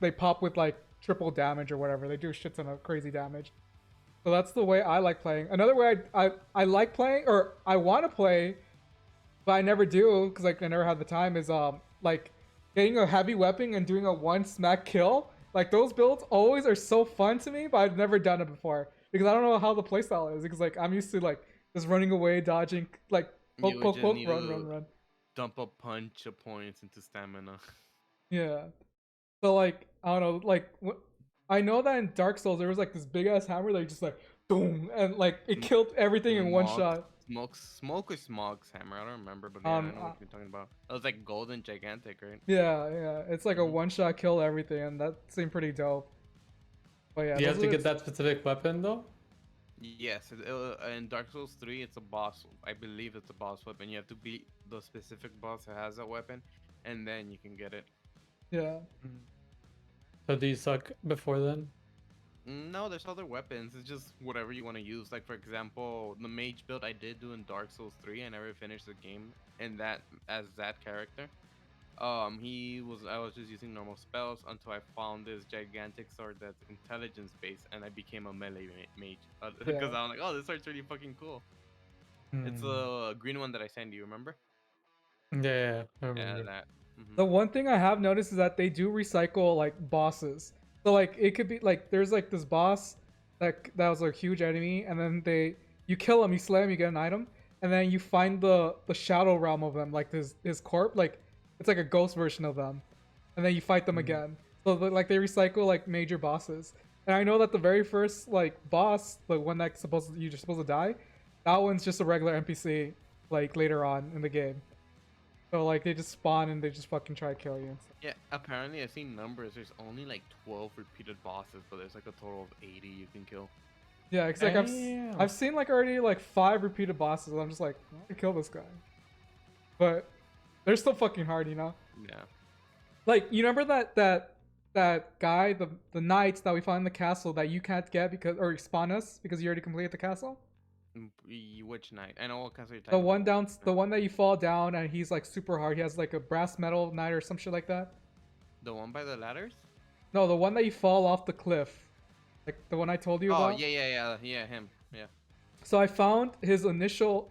they pop with like triple damage or whatever. They do a shit ton of crazy damage. So that's the way I like playing. Another way I like playing, or I want to play, but I never do because like I never have the time, is like getting a heavy weapon and doing a one smack kill. Like those builds always are so fun to me, but I've never done it before because I don't know how the playstyle is, because like I'm used to like just running away, dodging, like You poke, would poke, just poke, need run, to run, run. dump a punch of points into stamina. Yeah. So like I don't know, like I know that in Dark Souls there was like this big ass hammer that just like boom, and like it M- killed everything in one Smog, shot. smoke or smog's hammer. I don't remember, but yeah, I Um, know what you're talking about. It was like golden gigantic, right? yeah, yeah, it's like a Hmm. one shot kill everything, and that seemed pretty dope. But yeah, Do you those have to are get that specific weapon though? Yes, in Dark Souls 3, it's a boss. I believe it's a boss weapon. You have to beat the specific boss that has that weapon, and then you can get it. yeah. So do you suck before then? No, there's other weapons. It's just whatever you want to use. Like for example, the mage build I did do in Dark Souls 3. I never finished the game, and that as that character. I was just using normal spells until I found this gigantic sword that's intelligence based, and I became a melee mage. Because Yeah. I was like, oh, this sword's really fucking cool. It's Hmm. a green one that I sent you. Remember? Yeah, I Yeah, remember. that. Hmm. The one thing I have noticed is that they do recycle like bosses. So like it could be like there's like this boss that was a huge enemy, and then you kill him, you slay him, you get an item, and then you find the shadow realm of them, like his corpse, like it's like a ghost version of them, and then you fight them Mm. again. So like they recycle like major bosses. And I know that the very first like boss, the one that's you're supposed to die, that one's just a regular NPC like later on in the game. So like they just spawn and they just fucking try to kill you. Yeah, apparently I've seen numbers. There's only like 12 repeated bosses, but there's like a total of 80 you can kill. Yeah, because like Damn. I've seen like already like 5 repeated bosses. And I'm just like, I want to kill this guy, but they're still fucking hard, you know. Yeah. Like you remember that guy, the knights that we found in the castle that you can't get because or spawn us because you already completed the castle. Which knight? I know what castle you're The talking one about. down, the one that you fall down and he's like super hard. He has like a brass metal knight or some shit like that. The one by the ladders? No, the one that you fall off the cliff, like the one I told you Oh, about. yeah, him. Yeah. So I found his initial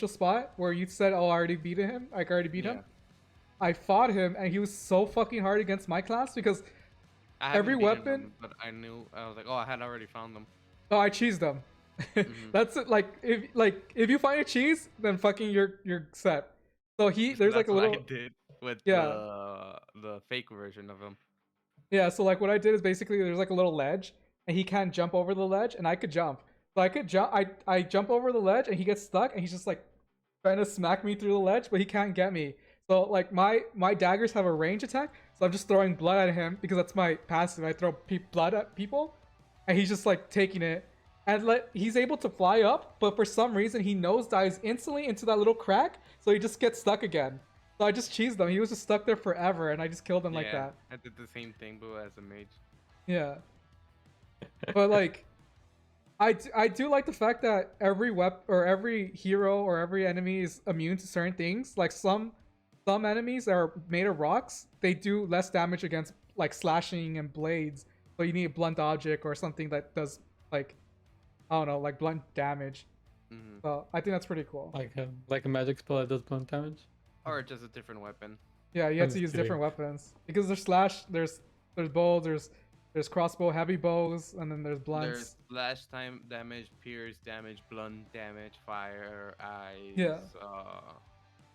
spot where you said, "Oh, I already beat him. Like I already beat him." Yeah. I fought him, and he was so fucking hard against my class because I every haven't beaten weapon. them, but I was like, oh, I had already found them. Oh, I cheesed them. Hmm. That's it. Like if you find a cheese, then fucking you're set. So So there's like that's a what I little did with yeah the fake version of him. yeah. So like what I did is basically there's like a little ledge, and he can't jump over the ledge, and I could jump. So I could jump. I jump over the ledge, and he gets stuck, and he's just like trying to smack me through the ledge, but he can't get me. So like my daggers have a range attack, so I'm just throwing blood at him because that's my passive. I throw blood at people, and he's just like taking it, and he's able to fly up, but for some reason he nosedives instantly into that little crack, so he just gets stuck again. So I just cheesed him. He was just stuck there forever, and I just killed him like Yeah, that. I did the same thing, but as a mage. Yeah, but like I do like the fact that every or every hero or every enemy is immune to certain things. Like some enemies that are made of rocks, they do less damage against like slashing and blades. So you need a blunt object or something that does like I don't know, like blunt damage. Hmm. So I think that's pretty cool. Like a magic spell that does blunt damage. Or just a different weapon. Yeah, you have I'm to just use kidding. different weapons because there's slash, there's bows, there's crossbow, heavy bows, and then there's blunts. There's splash time damage, pierce damage, blunt damage, fire, eyes, Yeah.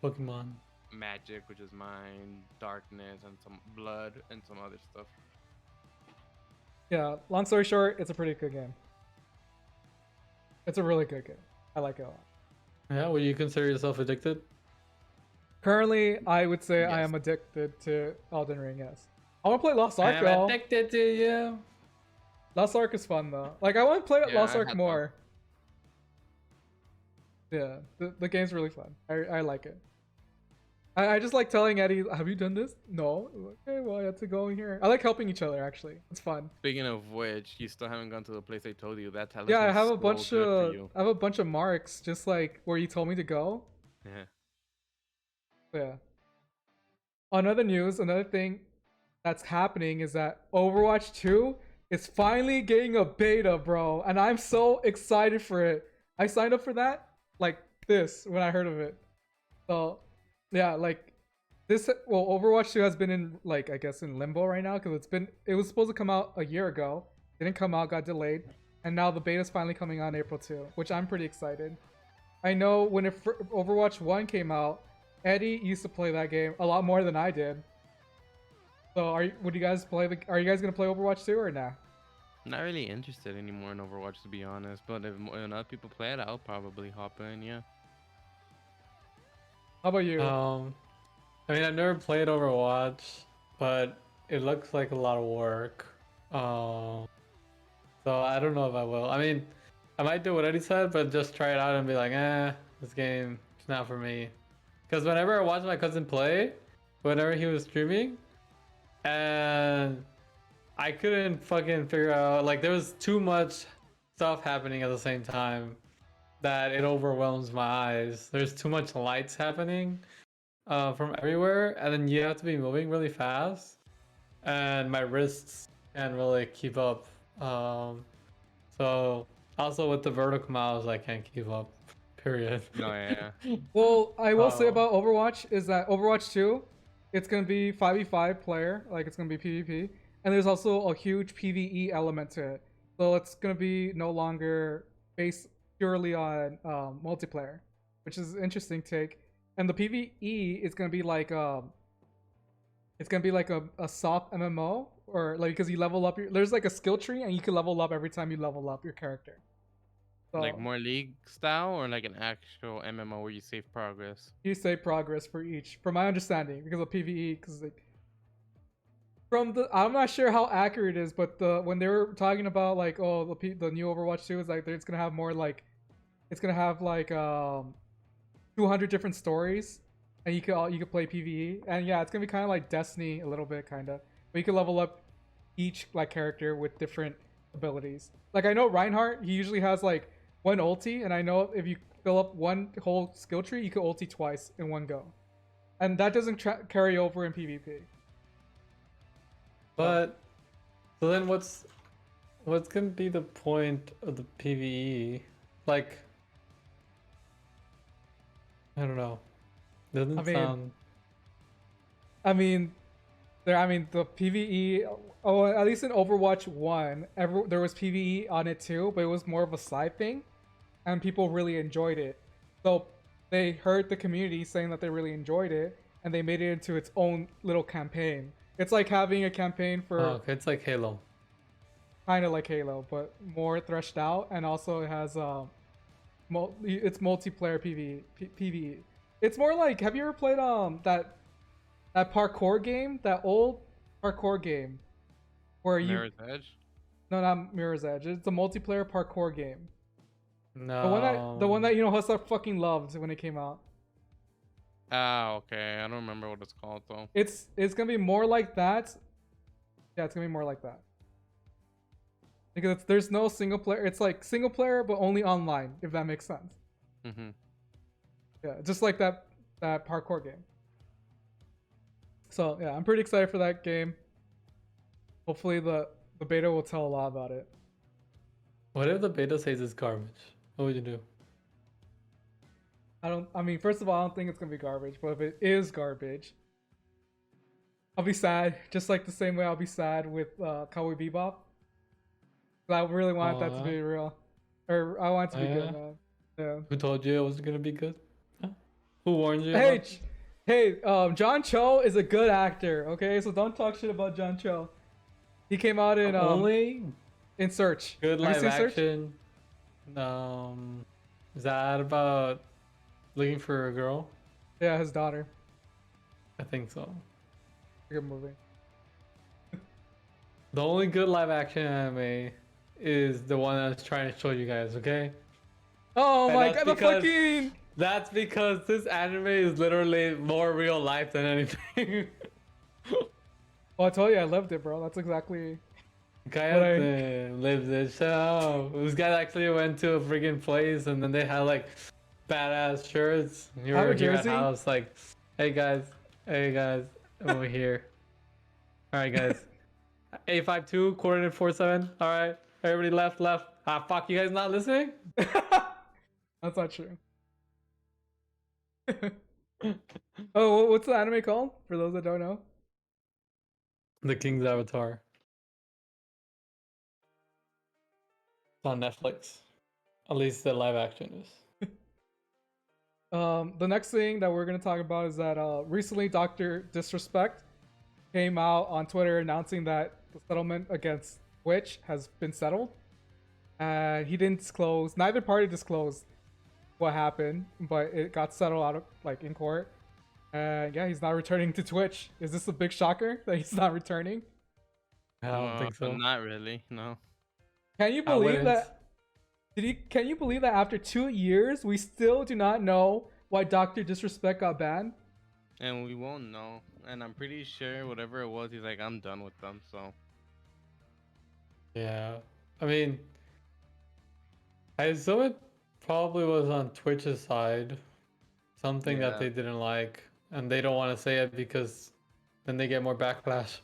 Pokemon. magic, which is mine, darkness, and some blood, and some other stuff. Yeah, long story short, it's a pretty good game. It's a really good game. I like it a lot. Yeah, would you consider yourself addicted? Currently, I would say I Yes. am addicted to Elden Ring, yes. I want to play Lost Ark, I'm though. addicted to you. Lost Ark is fun, though. Like, I want to play Yeah, Lost I Ark had fun. more. Yeah, the game's really fun. I like it. I just like telling Eddie, have you done this? No. Okay, well, I have to go in here. I like helping each other, actually. It's fun. Speaking of which, you still haven't gone to the place I told you. That Yeah, I talisman's have a so bunch good for of you. I have a bunch of marks, just like where you told me to go. Yeah. Yeah. On other news, another thing that's happening is that Overwatch 2 is finally getting a beta, bro. And I'm so excited for it. I signed up for that like this when I heard of it. So, yeah, like this Overwatch 2 has been in like I guess in limbo right now cuz it was supposed to come out a year ago. Didn't come out, got delayed. And now the beta is finally coming out in April 2, which I'm pretty excited. I know when Overwatch 1 came out, Eddie used to play that game a lot more than I did. So would you guys are you guys going to play Overwatch 2 or nah? Not really interested anymore in Overwatch, to be honest. But if other people play it, I'll probably hop in. Yeah. How about you? I mean, I've never played Overwatch, but it looks like a lot of work. So I don't know if I will. I mean, I might do what Eddie said, but just try it out and be like, this game is not for me. Because whenever I watched my cousin play, whenever he was streaming, and I couldn't fucking figure out, like, there was too much stuff happening at the same time that it overwhelms my eyes. There's too much lights happening from everywhere, and then you have to be moving really fast, and my wrists can't really keep up. So also with the vertical mouse, I can't keep up. Period. No, yeah. Well, I will say about Overwatch is that Overwatch 2, it's going to be 5v5 player, like it's going to be PvP, and there's also a huge PvE element to it. So it's going to be no longer based purely on multiplayer, which is an interesting take. And the PvE is going to be like it's going to be like a soft MMO, or like because you level up there's like a skill tree and you can level up every time you level up your character. So, Like more league style or like an actual MMO where you save progress? you save progress for each, from my understanding, because of PvE. Because like I'm not sure how accurate it is, but when they were talking about like the new Overwatch 2 is like it's gonna have more like it's gonna have like 200 different stories, and you could play PvE, and yeah, it's gonna be kind of like Destiny a little bit, kind of, but you can level up each like character with different abilities. Like I know Reinhardt, he usually has like one ulti, and I know if you fill up one whole skill tree, you can ulti twice in one go, and that doesn't carry over in PvP. But so then what's gonna be the point of the PvE? Like, I don't know. Doesn't sound. I mean, the PvE. Oh, at least in Overwatch 1, there was PvE on it too, but it was more of a side thing, and people really enjoyed it. So they heard the community saying that they really enjoyed it, and they made it into its own little campaign. It's like having a campaign for. Oh, okay, it's like Halo. Kind of like Halo, but more threshed out, and also it has it's multiplayer PvE. It's more like, have you ever played that parkour game, that old parkour game where you Mirror's Edge? no, not Mirror's Edge. It's a multiplayer parkour game. No. The one that you know Hussar fucking loved when it came out. Ah, okay. I don't remember what it's called though. It's gonna be more like that. Yeah, it's gonna be more like that. Because there's no single player. It's like single player, but only online, if that makes sense. Mm-hmm. Yeah, just like that parkour game. So yeah, I'm pretty excited for that game. Hopefully the beta will tell a lot about it. What if the beta says it's garbage? What would you do? I mean, first of all, I don't think it's gonna be garbage, but if it is garbage, I'll be sad. Just like the same way I'll be sad with Cowboy Bebop. I really wanted that to be real, or I want it to be good, man. Yeah. Who told you it was gonna be good? Huh? Who warned you? Hey, John Cho is a good actor. Okay, so don't talk shit about John Cho. He came out in only in Search. Good live action. Is that about looking for a girl? Yeah, his daughter. I think so. Good movie. The only good live action anime is the one I was trying to show you guys, okay? Oh And my that's god, the because fucking That's because this anime is literally more real life than anything. Well, I told you I loved it, bro. That's exactly what I. Kayate lives the show. This guy actually went to a freaking place and then they had like badass shirts. You I have were a here at jersey. house like, hey guys, I'm over here. All right, guys. 852 coordinate 47. All right, everybody left. Ah, fuck, you guys not listening? That's not true. Oh, what's the anime called? For those that don't know. The King's Avatar. It's on Netflix. At least the live action is. The next thing that we're gonna talk about is that recently Dr. Disrespect came out on Twitter announcing that the settlement against Twitch has been settled. And he didn't disclose. Neither party disclosed what happened, but it got settled out of like in court. And yeah, he's not returning to Twitch. Is this a big shocker that he's not returning? I don't think so. Not really. No. Can you I believe wouldn't. that? Can you believe that after 2 years we still do not know why Dr. Disrespect got banned? And we won't know. And I'm pretty sure whatever it was, he's like, I'm done with them. So Yeah. I mean, I assume it probably was on Twitch's side. Something that Yeah. they didn't like. And they don't want to say it because then they get more backlash.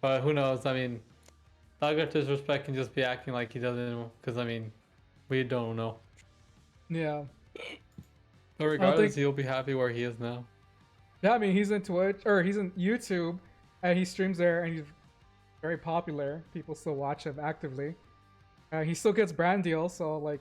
But who knows? I mean, Dr. Disrespect can just be acting like he doesn't. Because, I mean, we don't know. Yeah. But regardless, he'll be happy where he is now. Yeah, I mean, he's in Twitch, or he's in YouTube, and he streams there, and he's very popular. People still watch him actively. He still gets brand deals, so, like,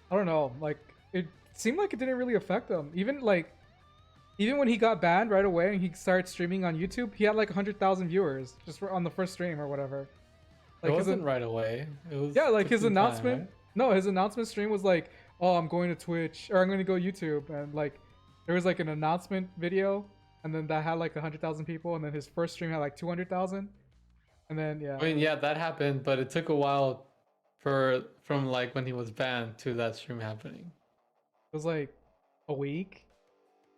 I don't know. Like, it seemed like it didn't really affect him. Even when he got banned right away and he started streaming on YouTube, he had, like, 100,000 viewers just on the first stream or whatever. Like, it wasn't right away. It was yeah, like, his announcement... Time, right? No, his announcement stream was like, oh, I'm going to Twitch, or I'm going to go YouTube, and, like, there was like an announcement video, and then that had like 100,000 people, and then his first stream had like 200,000, and then yeah. I mean, yeah, that happened, but it took a while from like when he was banned to that stream happening. It was like a week.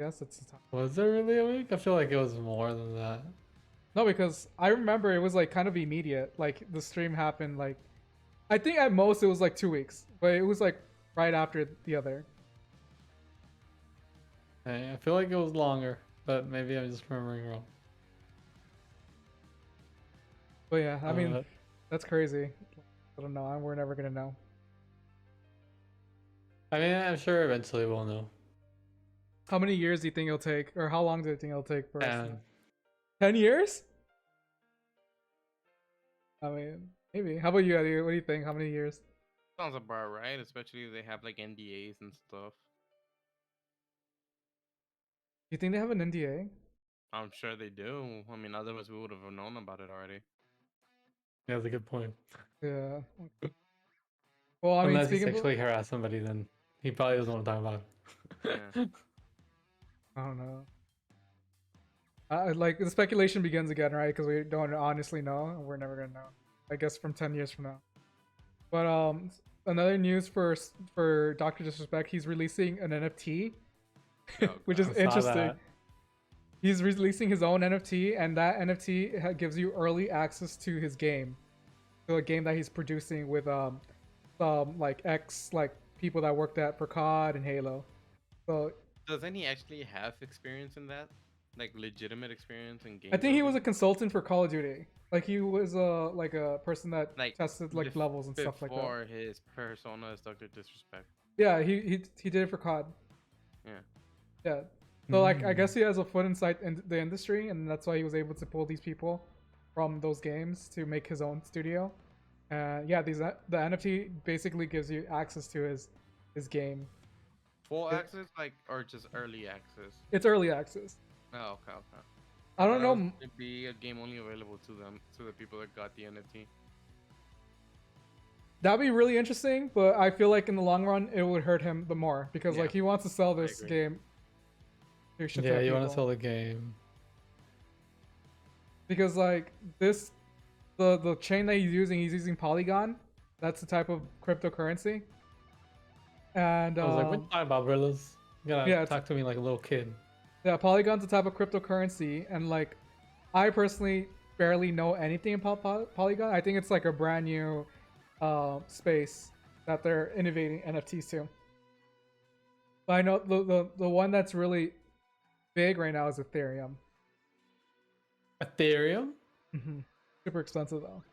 Yes, that's the time. Was there really a week? I feel like it was more than that. No, because I remember it was like kind of immediate. Like the stream happened like, I think at most it was like 2 weeks, but it was like right after the other. I feel like it was longer, but maybe I'm just remembering wrong. But yeah, I mean, that's crazy. I don't know. We're never gonna know. I mean, I'm sure eventually we'll know. How many years do you think it'll take, or how long do you think it'll take for us? And 10 years? I mean, maybe. How about you, Eddie? What do you think? How many years? sounds about right, especially if they have like NDAs and stuff. You think they have an NDA? I'm sure they do. I mean, otherwise we would have known about it already. yeah, that's a good point. Yeah. Well, I mean, Unless he speaking sexually harassed somebody, then he probably doesn't want to talk about it. Yeah. I don't know. Like the speculation begins again, right? Because we don't honestly know, and we're never gonna know. I guess from 10 years from now. But another news for Dr. Disrespect, he's releasing an NFT, which is I saw interesting. that. He's releasing his own NFT, and that NFT gives you early access to his game, to a game that he's producing with some like people that worked at for COD and Halo. So Doesn't he actually have experience in that? Like legitimate experience in game? I think he was a building? consultant for Call of Duty. Like he was like a person that Like, tested like levels and stuff like that. Before his persona is Dr. Disrespect. Yeah, he did it for COD. Yeah. Yeah. So like I guess he has a foot inside in the industry, and that's why he was able to pull these people from those games to make his own studio. Yeah, the NFT basically gives you access to his game. Full access, like, or just early access? It's early access. Oh, okay. I don't thought it know. was gonna be a game only available to them, to the people that got the NFT. That'd be really interesting, but I feel like in the long run it would hurt him the more because Yeah, like he wants to sell this agree. game. To a shit ton Yeah, of you want people. to sell the game. Because like this, the chain that he's using Polygon. That's the type of cryptocurrency. And I was like, what you talking about, brothers? You gotta yeah, talk to me like a little kid. yeah, Polygon's a type of cryptocurrency, and like, I personally barely know anything about Polygon. I think it's like a brand new space that they're innovating NFTs to. But I know the one that's really big right now is Ethereum. Ethereum? Super expensive though.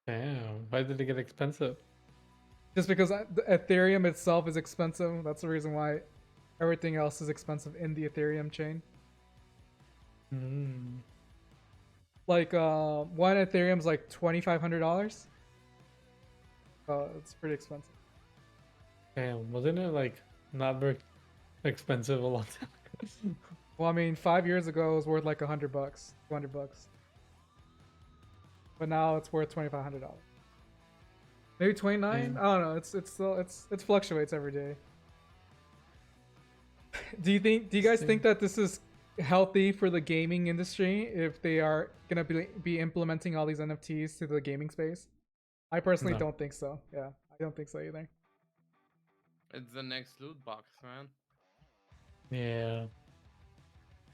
Damn, why did it get expensive? Just because the Ethereum itself is expensive. That's the reason why everything else is expensive in the Ethereum chain. Mm. Like one Ethereum's like $2,500. It's pretty expensive. Damn, wasn't it like not very expensive a long time ago? Well, I mean, 5 years ago it was worth like $100, $200, but now it's worth $2,500. Maybe 29. I don't know. It's still it fluctuates every day. Do you guys think that this is healthy for the gaming industry if they are gonna be implementing all these NFTs to the gaming space? I personally No. don't think so. Yeah, I don't think so either. It's the next loot box, man. Yeah.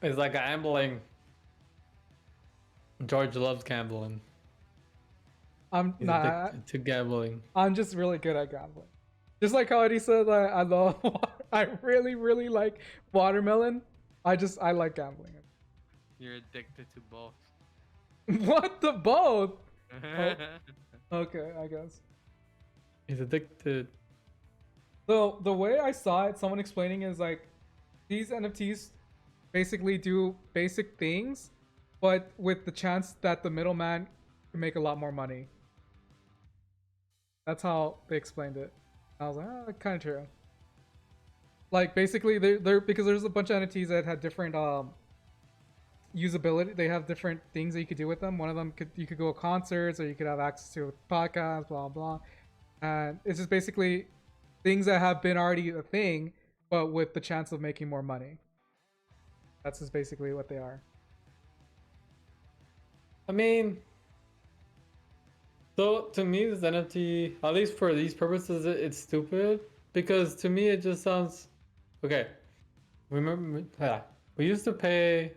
It's like gambling. George loves gambling. I'm He's not. addicted to gambling. I'm just really good at gambling. Just like how Eddie said, I love. I really like watermelon. I like gambling. You're addicted to both. What the both? Oh, okay, I guess. He's addicted. So the way I saw it, someone explaining is like these NFTs basically do basic things, but with the chance that the middleman can make a lot more money. That's how they explained it. I was like, oh, kind of true. Like basically, they're because there's a bunch of NFTs that had different usability. They have different things that you could do with them. One of them you could go to concerts, or you could have access to podcasts, blah blah. And it's just basically things that have been already a thing, but with the chance of making more money. That's just basically what they are. I mean, so to me, this NFT, at least for these purposes, it's stupid because to me it just sounds okay. Remember, we used to pay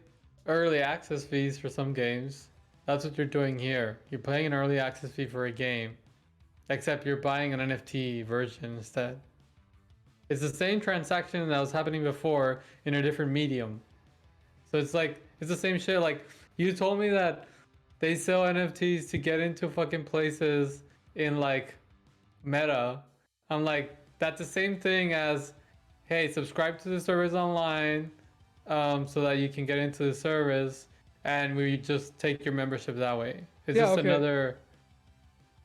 early access fees for some games. That's what you're doing here. You're paying an early access fee for a game, except you're buying an NFT version instead. It's the same transaction that was happening before in a different medium. So it's like, it's the same shit. Like, you told me that they sell NFTs to get into fucking places in like Meta. I'm like, that's the same thing as, hey, subscribe to the service online so that you can get into the service, and we just take your membership that way. It's just another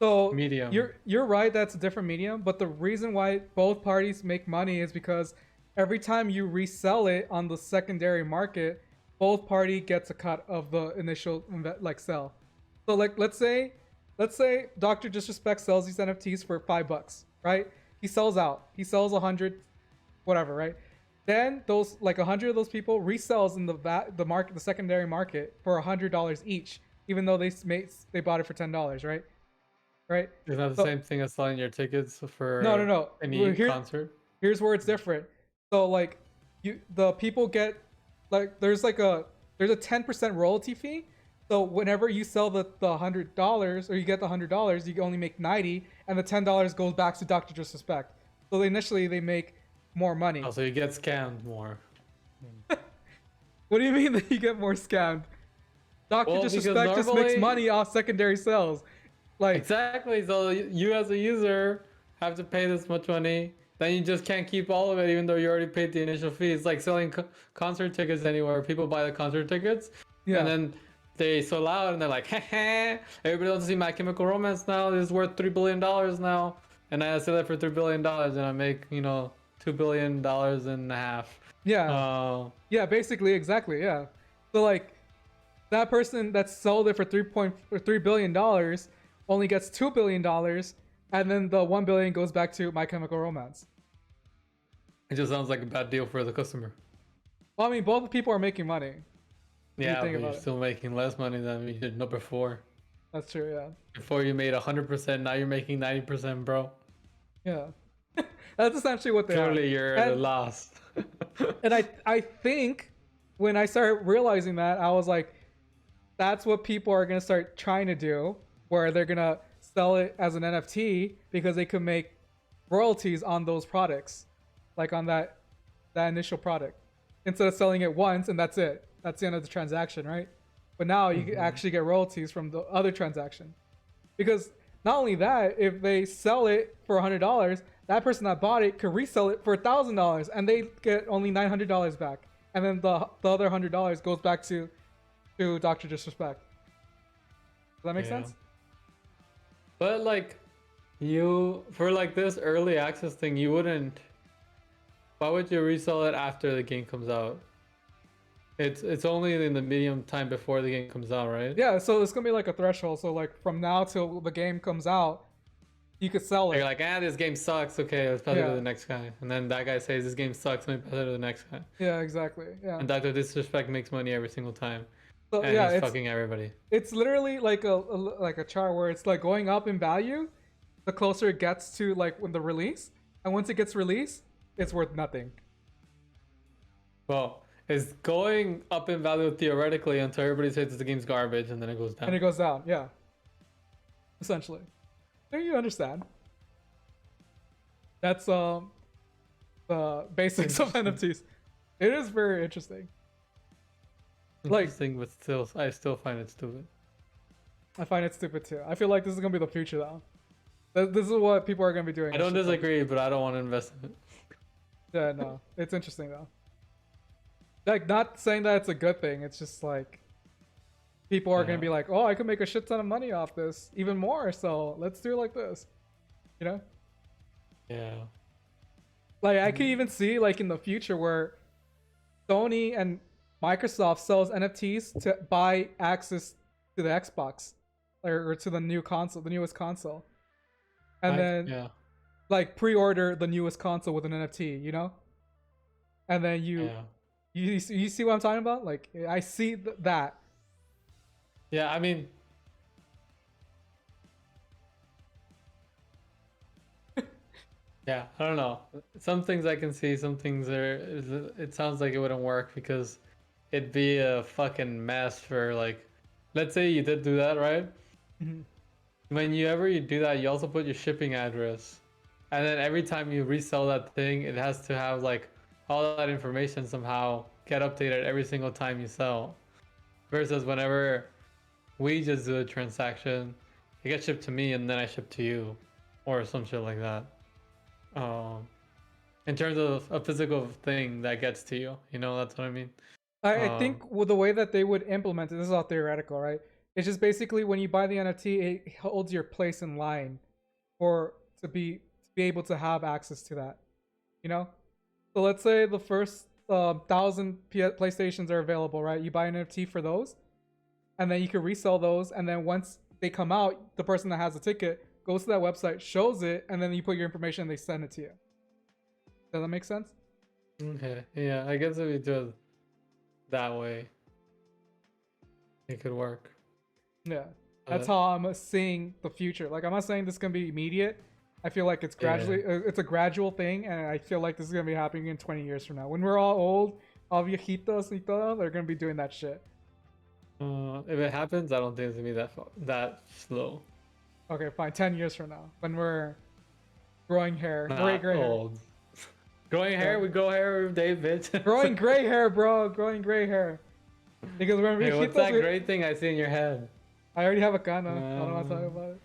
medium. You're right, that's a different medium, but the reason why both parties make money is because every time you resell it on the secondary market, both party gets a cut of the initial like sell. So like let's say Dr. Disrespect sells these NFTs for $5, right? He sells out. He sells 100, whatever, right? Then those like 100 of those people resells in the market, the secondary market, for $100 each, even though they bought it for $10, right? Right? It's not the same thing as selling your tickets for no. any concert. Here's where it's different. So like the people get like there's a 10% royalty fee. So whenever you sell the $100 or you get the $100, you only make 90, and the $10 goes back to Dr. Disrespect. So initially they make more money. Oh, so you get scammed more. What do you mean that you get more scammed? Dr. Disrespect just makes money off secondary sales. Like exactly. So you as a user have to pay this much money. Then you just can't keep all of it, even though you already paid the initial fee. It's like selling concert tickets anywhere. People buy the concert tickets, and then they sell out, and they're like, "Heh, everybody wants to see My Chemical Romance now. This is worth $3 billion now, and I sell it for $3 billion, and I make $2 billion and a half." Yeah. Yeah. Basically, exactly. Yeah. So like, that person that sold it for $3 billion only gets $2 billion, and then the $1 billion goes back to My Chemical Romance. It just sounds like a bad deal for the customer. Well, I mean, both people are making money. Yeah, but you're still making less money than you did before. That's true, yeah. Before you made 100%, now you're making 90%, bro. Yeah. That's essentially what they are. Clearly, you're the And, last. and I think when I started realizing that, I was like, that's what people are gonna start trying to do, where they're gonna sell it as an NFT because they can make royalties on those products, like on that initial product, instead of selling it once and that's it. That's the end of the transaction, right? But now you can actually get royalties from the other transaction, because not only that, if they sell it for $100, that person that bought it could resell it for $1,000, and they get only $900 back, and then the other $100 goes back to Dr. Disrespect. Does that make sense? But like, you for like this early access thing, you wouldn't. Why would you resell it after the game comes out? It's only in the medium time before the game comes out, right? Yeah, so it's gonna be like a threshold. So like from now till the game comes out, you could sell it. You're like, this game sucks. Okay, let's pass it Yeah. to the next guy. And then that guy says, this game sucks. Let me pass it to the next guy. Yeah, exactly. Yeah. And Dr. Disrespect makes money every single time. So And yeah, he's it's fucking everybody. it's literally like a chart where it's like going up in value, the closer it gets to like when the release, and once it gets released, it's worth nothing. Well, it's going up in value theoretically until everybody says the game's garbage, and then it goes down. And it goes down. Yeah. Essentially. Do you understand? That's the basics of NFTs. It is very interesting. Like, Interesting, but still, I still find it stupid. I find it stupid too. I feel like this is gonna be the future though. This is what people are gonna be doing. I don't disagree, but I don't want to invest in it. Yeah, no, it's interesting though. Like, not saying that it's a good thing. It's just like people are gonna be like, oh, I could make a shit ton of money off this, even more. So let's do it like this, you know? Yeah. Like, I could even see like in the future where Sony and Microsoft sells NFTs to buy access to the Xbox or to the new console, the newest console, and then like pre-order the newest console with an NFT, you know? And then you see what I'm talking about? Like, I see that. Yeah, I mean, yeah, I don't know. Some things I can see, some things it sounds like it wouldn't work because it'd be a fucking mess for like, let's say you did do that, right? Mhm. Whenever you do that, you also put your shipping address. And then every time you resell that thing, it has to have like all that information somehow get updated every single time you sell. Versus whenever we just do a transaction, it gets shipped to me and then I ship to you. Or some shit like that. In terms of a physical thing that gets to you, you know, that's what I mean. I think with the way that they would implement it, this is all theoretical, right? It's just basically when you buy the NFT, it holds your place in line for to be able to have access to that, you know. So let's say the first 1,000 PlayStations are available, right? You buy an NFT for those, and then you can resell those, and then once they come out, the person that has the ticket goes to that website, shows it, and then you put your information and they send it to you. Does that make sense? Okay, yeah, I guess if you do it that way, it could work. Yeah, that's how I'm seeing the future. Like, I'm not saying this is gonna be immediate. I feel like it's gradually, it's a gradual thing, and I feel like this is gonna be happening in 20 years from now. When we're all old, all viejitos y todo, they're gonna be doing that shit. If it happens, I don't think it's gonna be that slow. Okay, fine. 10 years from now, when we're growing hair, gray hair. Old. Growing hair, we grow hair every day, bitch. Growing gray hair, bro. Growing gray hair. Because when Hey, viejitos, what's that great thing I see in your head? I already have a cana. I don't want to talk about it.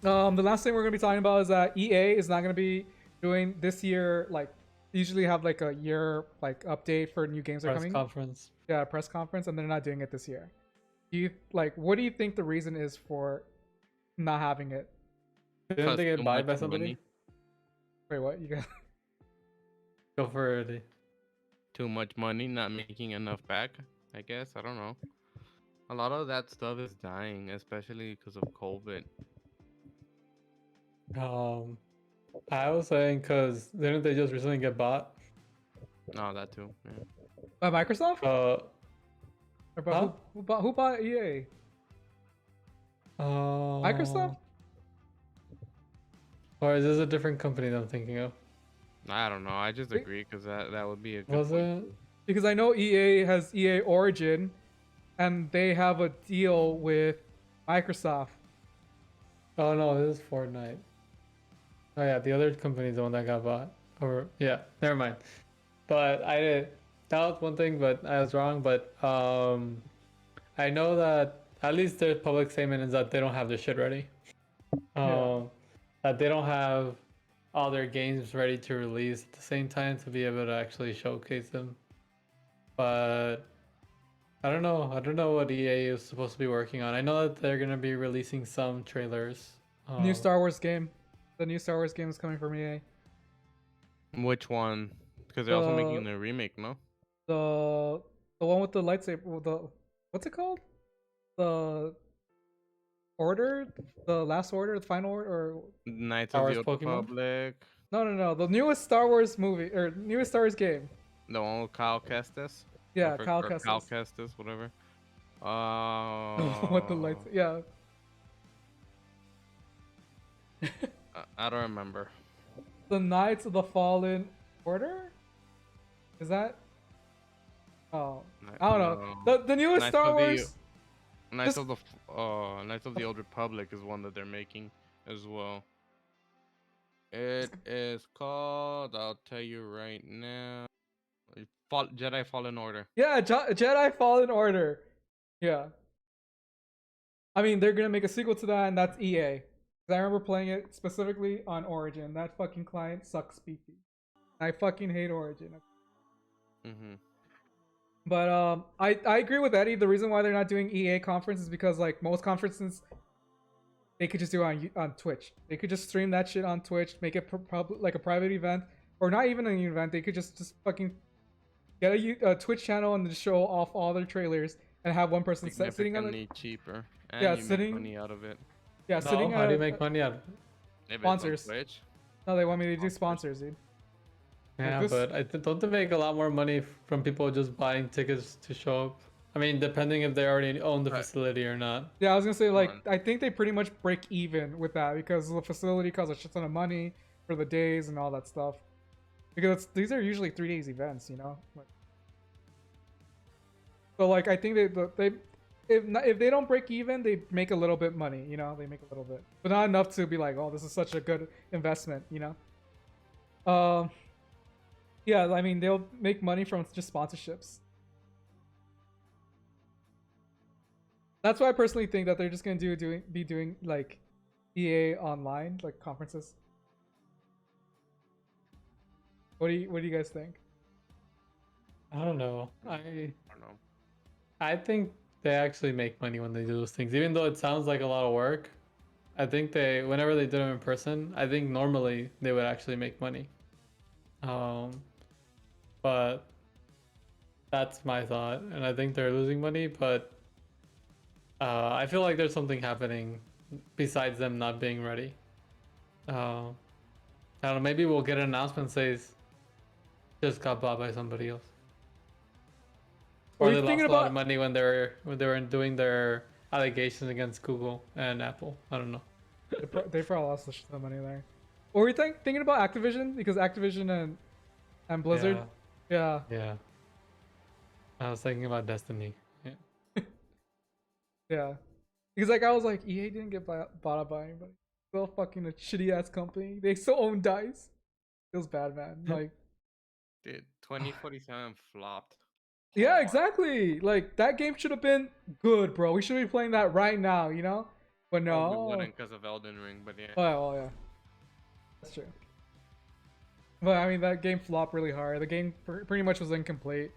The last thing we're gonna be talking about is that EA is not gonna be doing this year. Like, usually have like a year like update for new games that are Press coming. conference. Yeah, press conference, and they're not doing it this year. Do you like? What do you think the reason is for not having it? Didn't they get too bought by much somebody? money. Wait, what? You got? Go for it. Eddie. Too much money, not making enough back. I guess I don't know. A lot of that stuff is dying, especially because of COVID. I was saying because didn't they just recently get bought? No, that too. Yeah. By Microsoft? Huh? Who bought EA? Microsoft? Or is this a different company that I'm thinking of? I don't know. I just Think- agree because that would be a good Was point. it? Because I know EA has EA Origin, and they have a deal with Microsoft. Oh no, this is Fortnite. Oh yeah, the other company is the one that got bought. Or yeah, never mind. But I did. That was one thing, but I was wrong. But I know that at least their public statement is that they don't have their shit ready. Um, that they don't have all their games ready to release at the same time to be able to actually showcase them. But I don't know. I don't know what EA is supposed to be working on. I know that they're gonna be releasing some trailers. New Star Wars game. The new Star Wars game is coming from EA. Which one? Because they're also making a remake, no? The the one with the lightsaber. The what's it called? The Order, the Last Order, the Final Order, or Knights Star of the Wars Old Pokemon? Republic. no, the newest Star Wars movie or newest Star Wars game. The one with Kyle Kestis. Yeah, Kyle Kyle Kestis. Kestis, whatever. With the lights. Yeah. I don't remember. The Knights of the Fallen Order? Is that? Oh, I don't know. No. The newest Knights Star of the- Wars. Knights Just- of the Knights of the Old Republic is one that they're making as well. It is called. I'll tell you right now. Jedi Fallen Order. Yeah, Jedi Fallen Order. Yeah. I mean, they're gonna make a sequel to that, and that's EA. 'Cause I remember playing it specifically on Origin. That fucking client sucks beefy. I fucking hate Origin. Mm-hmm. But I agree with Eddie. The reason why they're not doing EA conference is because like most conferences, they could just do it on Twitch. They could just stream that shit on Twitch, make it like a private event, or not even an event. They could just fucking get a Twitch channel and just show off all their trailers and have one person sitting on Significantly it. cheaper, and Yeah, you sitting- make money out of it. Yeah, No, sitting how at do you make money out of it? If Sponsors. It's on Twitch. No, they want me to do sponsors, dude. Yeah, this- but don't they make a lot more money from people just buying tickets to show up? I mean, depending if they already own the Right. facility or not. Yeah, I was gonna say like on. I think they pretty much break even with that because the facility costs a shit ton of money for the days and all that stuff. Because these are usually 3 days events, you know. So like I think they if they don't break even, they make a little bit money, you know. They make a little bit, but not enough to be like, oh, this is such a good investment, you know. Yeah, I mean they'll make money from just sponsorships. That's why I personally think that they're just gonna be doing like EA online like conferences. What do you guys think? I don't know. I don't know. I think they actually make money when they do those things, even though it sounds like a lot of work. I think whenever they do them in person, I think normally they would actually make money. But that's my thought, and I think they're losing money. But I feel like there's something happening besides them not being ready. I don't know. Maybe we'll get an announcement says just got bought by somebody else. What Or are they you lost thinking a lot about? of money when they were doing their allegations against Google and Apple. I don't know. They probably lost a shit ton of money there. What were you thinking about Activision? Because Activision and Blizzard. Yeah. Yeah. I was thinking about Destiny. Yeah. Yeah. Because like I was like, EA didn't get bought up by anybody. Still fucking a shitty ass company. They still own DICE. Feels bad, man. Like, Dude, 2047 flopped. yeah, hard. exactly. Like that game should have been good, bro. We should be playing that right now, you know? But no. Well, we wouldn't because of Elden Ring, but yeah. Oh, well, yeah. That's true. But I mean, that game flopped really hard. The game pretty much was incomplete.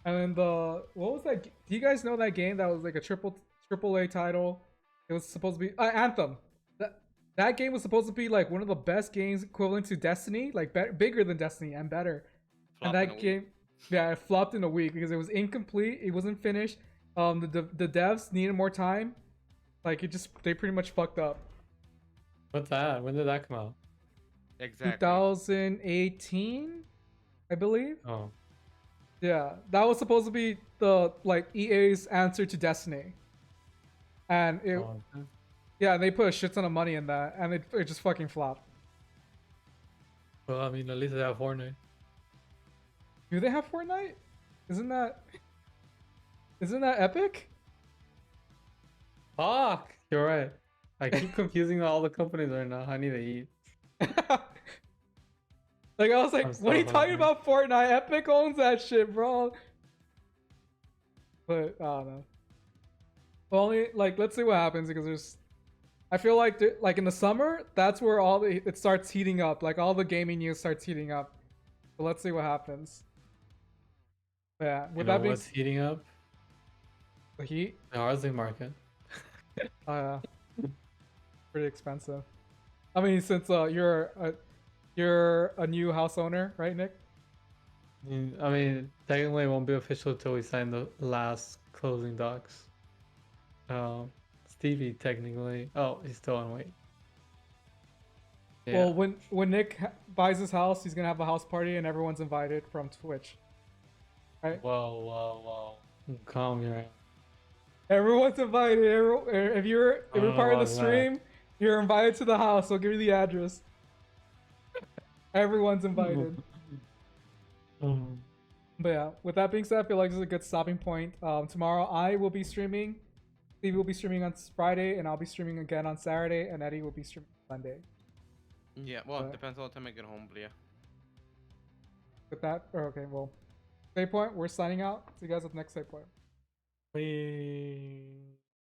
And then what was that? Do you guys know that game that was like a triple A title? It was supposed to be Anthem. That game was supposed to be like one of the best games equivalent to Destiny, like bigger than Destiny and better. Flopped And in that a game, week. yeah, it flopped in a week because it was incomplete. It wasn't finished. The devs needed more time. Like they pretty much fucked up. What's that? When did that come out? Exactly. 2018, I believe. Oh. Yeah, that was supposed to be the like EA's answer to Destiny, and it Oh. yeah they put a shit ton of money in that, and it just fucking flopped. Well, I mean, at least they have Fortnite. Do they have Fortnite? Isn't that Epic? Fuck! You're right. I keep confusing all the companies right now. I need to eat. Like I was like, I'm what are so you talking hungry. about? Fortnite? Epic owns that shit, bro. But I don't know. Well, only like let's see what happens because there's. I feel like like in the summer, that's where it starts heating up. Like all the gaming news starts heating up. So let's see what happens. But yeah, You with know that being what's heating up? the heat, The housing market. uh, pretty expensive. I mean, since you're a new house owner, right, Nick? I mean, technically it won't be official until we sign the last closing docs. Stevie technically. Oh, he's still on wait. Yeah. Well, when Nick buys his house, he's gonna have a house party and everyone's invited from Twitch. Right? Whoa. Calm your ass. Everyone's invited. If you're part of the About that. stream, you're invited to the house. I'll give you the address. Everyone's invited. But yeah, with that being said, I feel like this is a good stopping point. Tomorrow I will be streaming. Stevie will be streaming on Friday, and I'll be streaming again on Saturday, and Eddie will be streaming Sunday. Yeah, well, But depends on the time I get home, but yeah. with that, okay, well, save point. We're signing out. See you guys at the next save point. Wait.